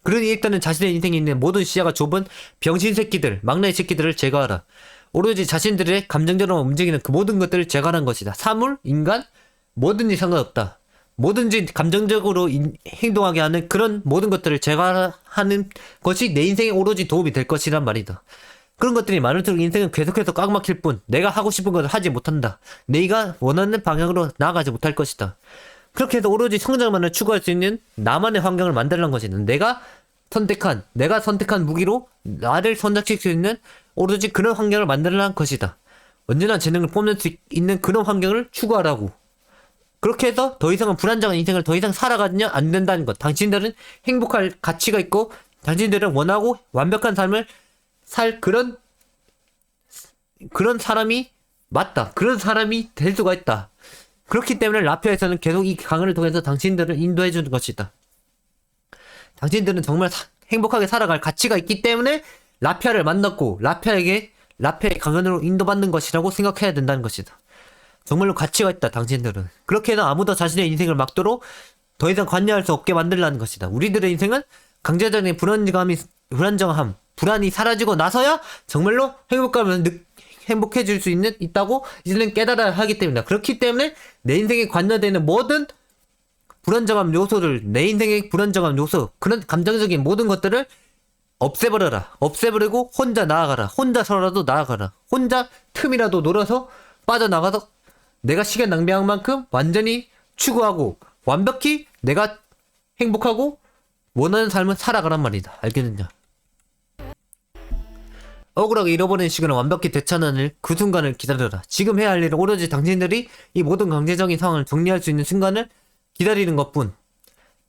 A: 그러니 일단은 자신의 인생에 있는 모든 시야가 좁은 병신 새끼들, 망나니 새끼들을 제거하라. 오로지 자신들의 감정적으로 움직이는 그 모든 것들을 제거하는 것이다. 사물, 인간, 뭐든지 상관없다. 뭐든지 감정적으로 행동하게 하는 그런 모든 것들을 제거하는 것이 내 인생에 오로지 도움이 될 것이란 말이다. 그런 것들이 많을수록 인생은 계속해서 꽉 막힐 뿐 내가 하고 싶은 것을 하지 못한다. 내가 원하는 방향으로 나아가지 못할 것이다. 그렇게 해서 오로지 성장만을 추구할 수 있는 나만의 환경을 만들라는 것이다. 내가 선택한 무기로 나를 선택시킬 수 있는 오로지 그런 환경을 만들라는 것이다. 언제나 재능을 뽐낼 수 있는 그런 환경을 추구하라고. 그렇게 해서 더 이상은 불안정한 인생을 더 이상 살아가면 안 된다는 것. 당신들은 행복할 가치가 있고 당신들은 원하고 완벽한 삶을 살 그런 사람이 맞다. 그런 사람이 될 수가 있다. 그렇기 때문에 라피아에서는 계속 이 강의를 통해서 당신들을 인도해 주는 것이다. 당신들은 정말 행복하게 살아갈 가치가 있기 때문에 라피아를 만났고 라피아에게 라페의 강연으로 인도받는 것이라고 생각해야 된다는 것이다. 정말로 가치가 있다, 당신들은. 그렇게 해서 아무도 자신의 인생을 막도록 더 이상 관여할 수 없게 만들라는 것이다. 우리들의 인생은 강제적인 불안정함, 불안이 사라지고 나서야 정말로 행복해질 수 있다고 이제는 깨달아야 하기 때문이다. 그렇기 때문에 내 인생에 관여되는 모든 불안정한 요소들, 내 인생의 불안정한 요소, 그런 감정적인 모든 것들을 없애버려라. 없애버리고 혼자 나아가라. 혼자서라도 나아가라. 혼자 틈이라도 노려서 빠져나가서 내가 시간 낭비한 만큼 완전히 추구하고 완벽히 내가 행복하고 원하는 삶을 살아가란 말이다. 알겠느냐? 억울하게 잃어버린 시간을 완벽히 되찾아낼 그 순간을 기다려라. 지금 해야 할 일은 오로지 당신들이 이 모든 강제적인 상황을 정리할 수 있는 순간을 기다리는 것뿐.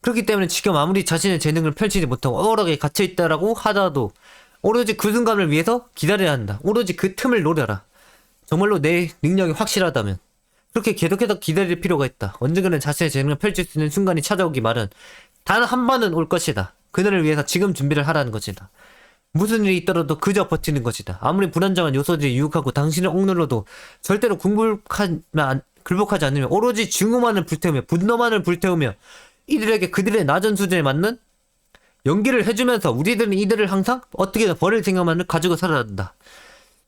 A: 그렇기 때문에 지금 아무리 자신의 재능을 펼치지 못하고 억울하게 갇혀있다라고 하더라도 오로지 그 순간을 위해서 기다려야 한다. 오로지 그 틈을 노려라. 정말로 내 능력이 확실하다면. 그렇게 계속해서 기다릴 필요가 있다. 언젠가는 자신의 재능을 펼칠 수 있는 순간이 찾아오기 마련. 단 한 번은 올 것이다. 그날을 위해서 지금 준비를 하라는 것이다. 무슨 일이 있더라도 그저 버티는 것이다. 아무리 불안정한 요소들이 유혹하고 당신을 억눌러도 절대로 굴복하지 않으며 오로지 증오만을 불태우며 분노만을 불태우며 이들에게 그들의 낮은 수준에 맞는 연기를 해주면서 우리들은 이들을 항상 어떻게든 버릴 생각만을 가지고 살아야 한다.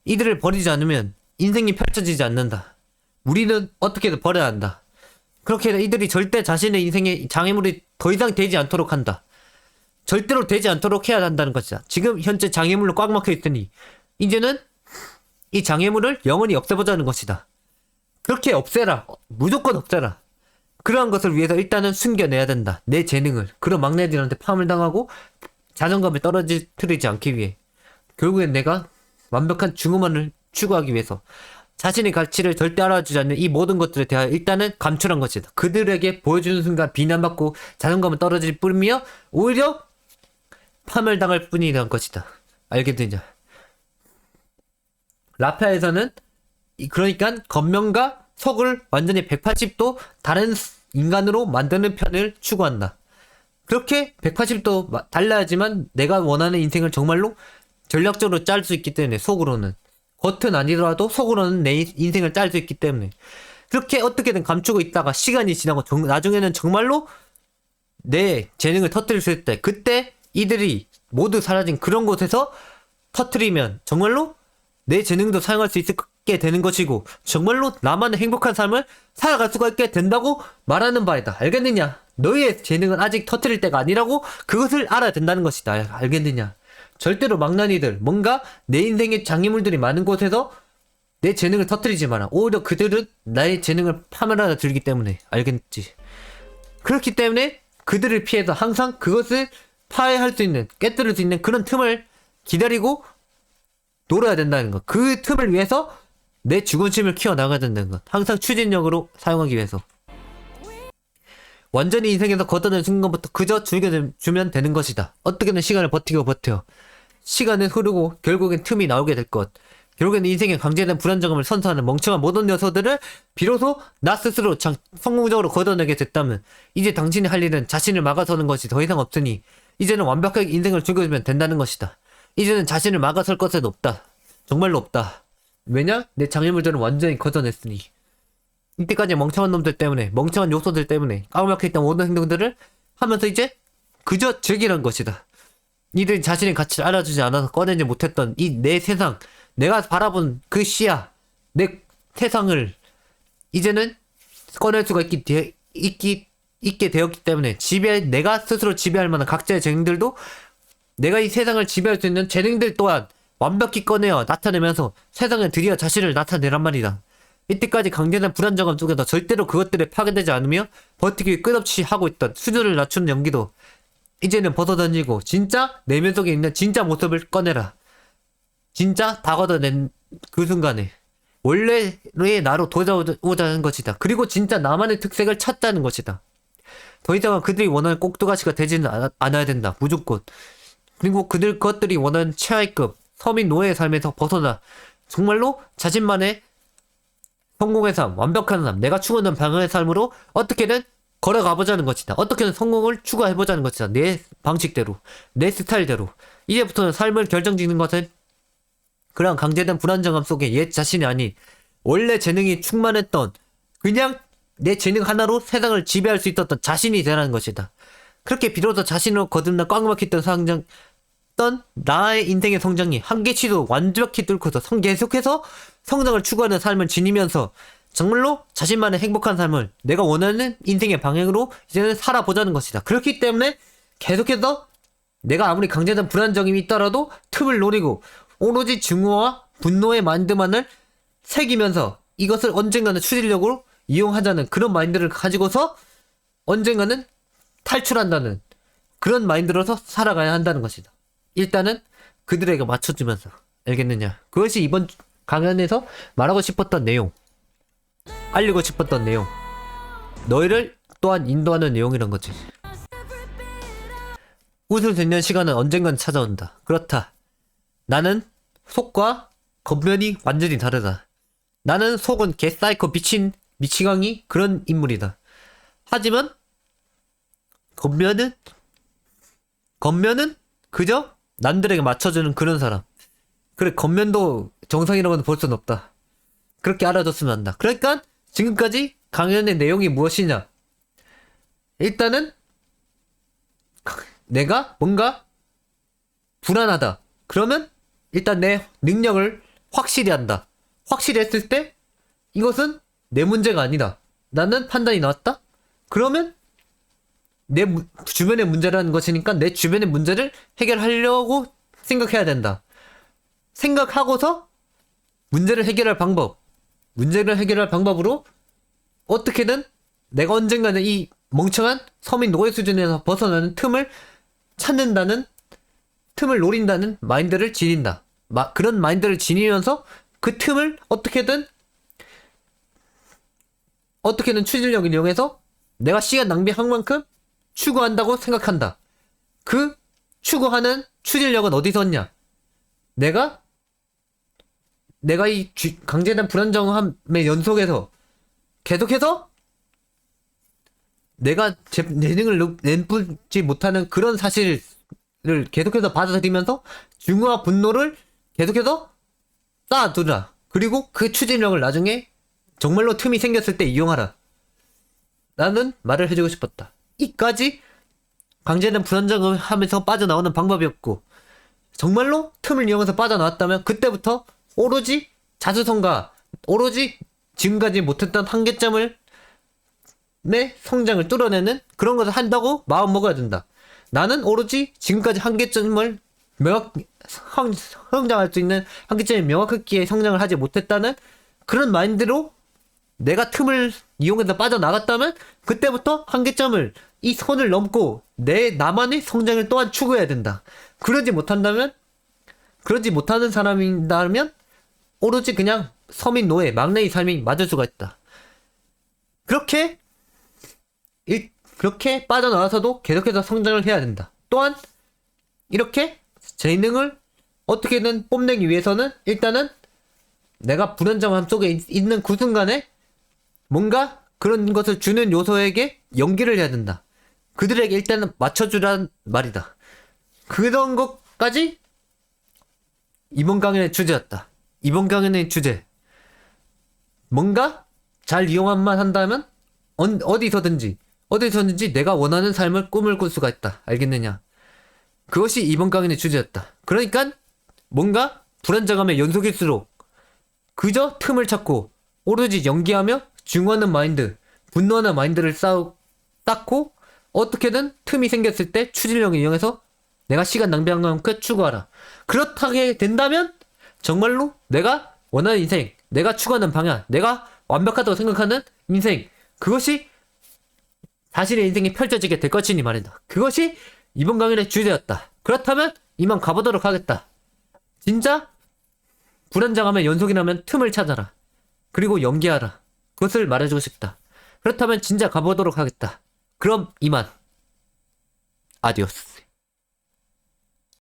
A: 이들을 버리지 않으면 인생이 펼쳐지지 않는다. 우리는 어떻게든 버려야 한다. 그렇게 해서 이들이 절대 자신의 인생에 장애물이 더 이상 되지 않도록 한다. 절대로 되지 않도록 해야 한다는 것이다. 지금 현재 장애물로 꽉 막혀 있으니 이제는 이 장애물을 영원히 없애보자는 것이다. 그렇게 없애라. 무조건 없애라. 그러한 것을 위해서 일단은 숨겨내야 된다. 내 재능을. 그런 막내들한테 파함을 당하고 자존감을 떨어뜨리지 않기 위해. 결국엔 내가 완벽한 중후만을 추구하기 위해서 자신의 가치를 절대 알아주지 않는 이 모든 것들에 대하여 일단은 감출한 것이다. 그들에게 보여주는 순간 비난받고 자존감은 떨어질 뿐이며 오히려 파멸당할 뿐이라는 것이다. 알겠느냐? 라페아에서는 그러니까 겉면과 속을 완전히 180도 다른 인간으로 만드는 편을 추구한다. 그렇게 180도 달라야지만 내가 원하는 인생을 정말로 전략적으로 짤 수 있기 때문에 속으로는. 겉은 아니더라도 속으로는 내 인생을 짤 수 있기 때문에. 그렇게 어떻게든 감추고 있다가 시간이 지나고 나중에는 정말로 내 재능을 터뜨릴 수 있을 때 그때 이들이 모두 사라진 그런 곳에서 터뜨리면 정말로 내 재능도 사용할 수 있게 되는 것이고 정말로 나만의 행복한 삶을 살아갈 수가 있게 된다고 말하는 바이다. 알겠느냐? 너의 재능은 아직 터뜨릴 때가 아니라고 그것을 알아야 된다는 것이다. 알겠느냐? 절대로 망나니들, 뭔가 내 인생에 장애물들이 많은 곳에서 내 재능을 터뜨리지 마라. 오히려 그들은 나의 재능을 파멸하려 들기 때문에. 알겠지? 그렇기 때문에 그들을 피해서 항상 그것을 파해할 수 있는, 깨뜨릴 수 있는 그런 틈을 기다리고 놀아야 된다는 것. 그 틈을 위해서 내 주근심을 키워나가야 된다는 것. 항상 추진력으로 사용하기 위해서. 완전히 인생에서 걷어낸 순간부터 그저 즐겨주면 되는 것이다. 어떻게든 시간을 버텨. 시간은 흐르고 결국엔 틈이 나오게 될 것. 결국엔 인생의 강제된 불안정함을 선사하는 멍청한 모든 요소들을 비로소 나 스스로 성공적으로 걷어내게 됐다면 이제 당신이 할 일은 자신을 막아서는 것이 더 이상 없으니 이제는 완벽하게 인생을 즐겨주면 된다는 것이다. 이제는 자신을 막아설 것은 없다. 정말로 없다. 왜냐? 내 장애물들은 완전히 걷어냈으니. 이때까지 멍청한 놈들 때문에, 멍청한 요소들 때문에 까먹혀있던 모든 행동들을 하면서 이제 그저 즐기는 것이다. 이들이 자신의 가치를 알아주지 않아서 꺼내지 못했던 이 내 세상, 내가 바라본 그 시야, 내 세상을 이제는 꺼낼 수가 있게 되었기 때문에 내가 스스로 지배할 만한 각자의 재능들도 내가 이 세상을 지배할 수 있는 재능들 또한 완벽히 꺼내어 나타내면서 세상에 드디어 자신을 나타내란 말이다. 이때까지 강제된 불안정함 속에서 절대로 그것들에 파괴되지 않으며 버티기 위해 끝없이 하고 있던 수준을 낮추는 연기도 이제는 벗어던지고 진짜 내면 속에 있는 진짜 모습을 꺼내라. 진짜 다 걷어낸 그 순간에 원래의 나로 돌아오자는 것이다. 그리고 진짜 나만의 특색을 찾자는 것이다. 더 이상은 그들이 원하는 꼭두가시가 되지는 않아야 된다. 무조건. 그리고 그것들이 원하는 최하위급 서민 노예의 삶에서 벗어나 정말로 자신만의 성공의 삶, 완벽한 삶, 내가 추구하는 방향의 삶으로 어떻게든 걸어가보자는 것이다. 어떻게든 성공을 추구해보자는 것이다. 내 방식대로, 내 스타일대로. 이제부터는 삶을 결정짓는 것은 그런 강제된 불안정함 속에 옛 자신이 아닌 원래 재능이 충만했던 그냥 내 재능 하나로 세상을 지배할 수 있었던 자신이 되라는 것이다. 그렇게 비로소 자신으로 거듭나 꽉 막혔던 나의 인생의 성장이 한계치도 완벽히 뚫고서 계속해서 성장을 추구하는 삶을 지니면서 정말로 자신만의 행복한 삶을 내가 원하는 인생의 방향으로 이제는 살아보자는 것이다. 그렇기 때문에 계속해서 내가 아무리 강제된 불안정임이 있더라도 틈을 노리고 오로지 증오와 분노의 마인드만을 새기면서 이것을 언젠가는 추진력으로 이용하자는 그런 마인드를 가지고서 언젠가는 탈출한다는 그런 마인드로서 살아가야 한다는 것이다. 일단은 그들에게 맞춰주면서. 알겠느냐? 그것이 이번 강연에서 말하고 싶었던 내용, 알리고 싶었던 내용, 너희를 또한 인도하는 내용이란 거지. 웃을 수 있는 시간은 언젠간 찾아온다. 그렇다. 나는 속과 겉면이 완전히 다르다. 나는 속은 개사이코 미치광이 그런 인물이다. 하지만 겉면은 그저 남들에게 맞춰주는 그런 사람. 그래, 겉면도 정상이라고는 볼 수는 없다. 그렇게 알아줬으면 한다. 그러니까 지금까지 강연의 내용이 무엇이냐? 일단은 내가 뭔가 불안하다. 그러면 일단 내 능력을 확실히 한다. 확실히 했을 때 이것은 내 문제가 아니다. 나는 판단이 나왔다? 그러면 내 주변의 문제라는 것이니까 내 주변의 문제를 해결하려고 생각해야 된다. 생각하고서 문제를 해결할 방법으로 어떻게든 내가 언젠가는 이 멍청한 서민 노예 수준에서 벗어나는 틈을 찾는다는, 틈을 노린다는 마인드를 지닌다. 그런 마인드를 지니면서 그 틈을 어떻게든 추진력을 이용해서 내가 시간 낭비한 만큼 추구한다고 생각한다. 그 추구하는 추진력은 어디서 왔냐? 내가 이 강제된 불안정함의 연속에서 계속해서 내가 재능을 내뿜지 못하는 그런 사실을 계속해서 받아들이면서 증오와 분노를 계속해서 쌓아두라. 그리고 그 추진력을 나중에 정말로 틈이 생겼을 때 이용하라. 라는 말을 해주고 싶었다. 이까지 강제된 불안정을 하면서 빠져나오는 방법이었고, 정말로 틈을 이용해서 빠져나왔다면 그때부터 오로지 자수성가, 오로지 지금까지 못했던 한계점을 내 성장을 뚫어내는 그런 것을 한다고 마음먹어야 된다. 나는 오로지 지금까지 한계점을 성장할 수 있는 한계점이 명확하게 성장을 하지 못했다는 그런 마인드로 내가 틈을 이용해서 빠져나갔다면 그때부터 한계점을, 이 선을 넘고 나만의 성장을 또한 추구해야 된다. 그러지 못하는 사람이라면 오로지 그냥 서민 노예, 막내의 삶이 맞을 수가 있다. 그렇게 빠져나와서도 계속해서 성장을 해야 된다. 또한 이렇게 재능을 어떻게든 뽐내기 위해서는 일단은 내가 불안정함 속에 있는 그 순간에 뭔가 그런 것을 주는 요소에게 연기를 해야 된다. 그들에게 일단은 맞춰주란 말이다. 그런 것까지 이번 강연의 주제였다. 이번 강연의 주제, 뭔가 잘 이용한만 한다면 어디서든지 내가 원하는 삶을 꿈을 꿀 수가 있다. 알겠느냐? 그것이 이번 강연의 주제였다. 그러니까 뭔가 불안정함의 연속일수록 그저 틈을 찾고 오로지 연기하며 증오하는 마인드, 분노하는 마인드를 쌓고 어떻게든 틈이 생겼을 때 추진력을 이용해서 내가 시간 낭비한 만큼 추구하라. 그렇게 된다면 정말로 내가 원하는 인생, 내가 추구하는 방향, 내가 완벽하다고 생각하는 인생, 그것이 자신의 인생이 펼쳐지게 될 것이니 말이다. 그것이 이번 강연의 주제였다. 그렇다면 이만 가보도록 하겠다. 진짜 불안정함의 연속이라면 틈을 찾아라. 그리고 연기하라. 그것을 말해주고 싶다. 그렇다면 진짜 가보도록 하겠다. 그럼 이만. 아디오스.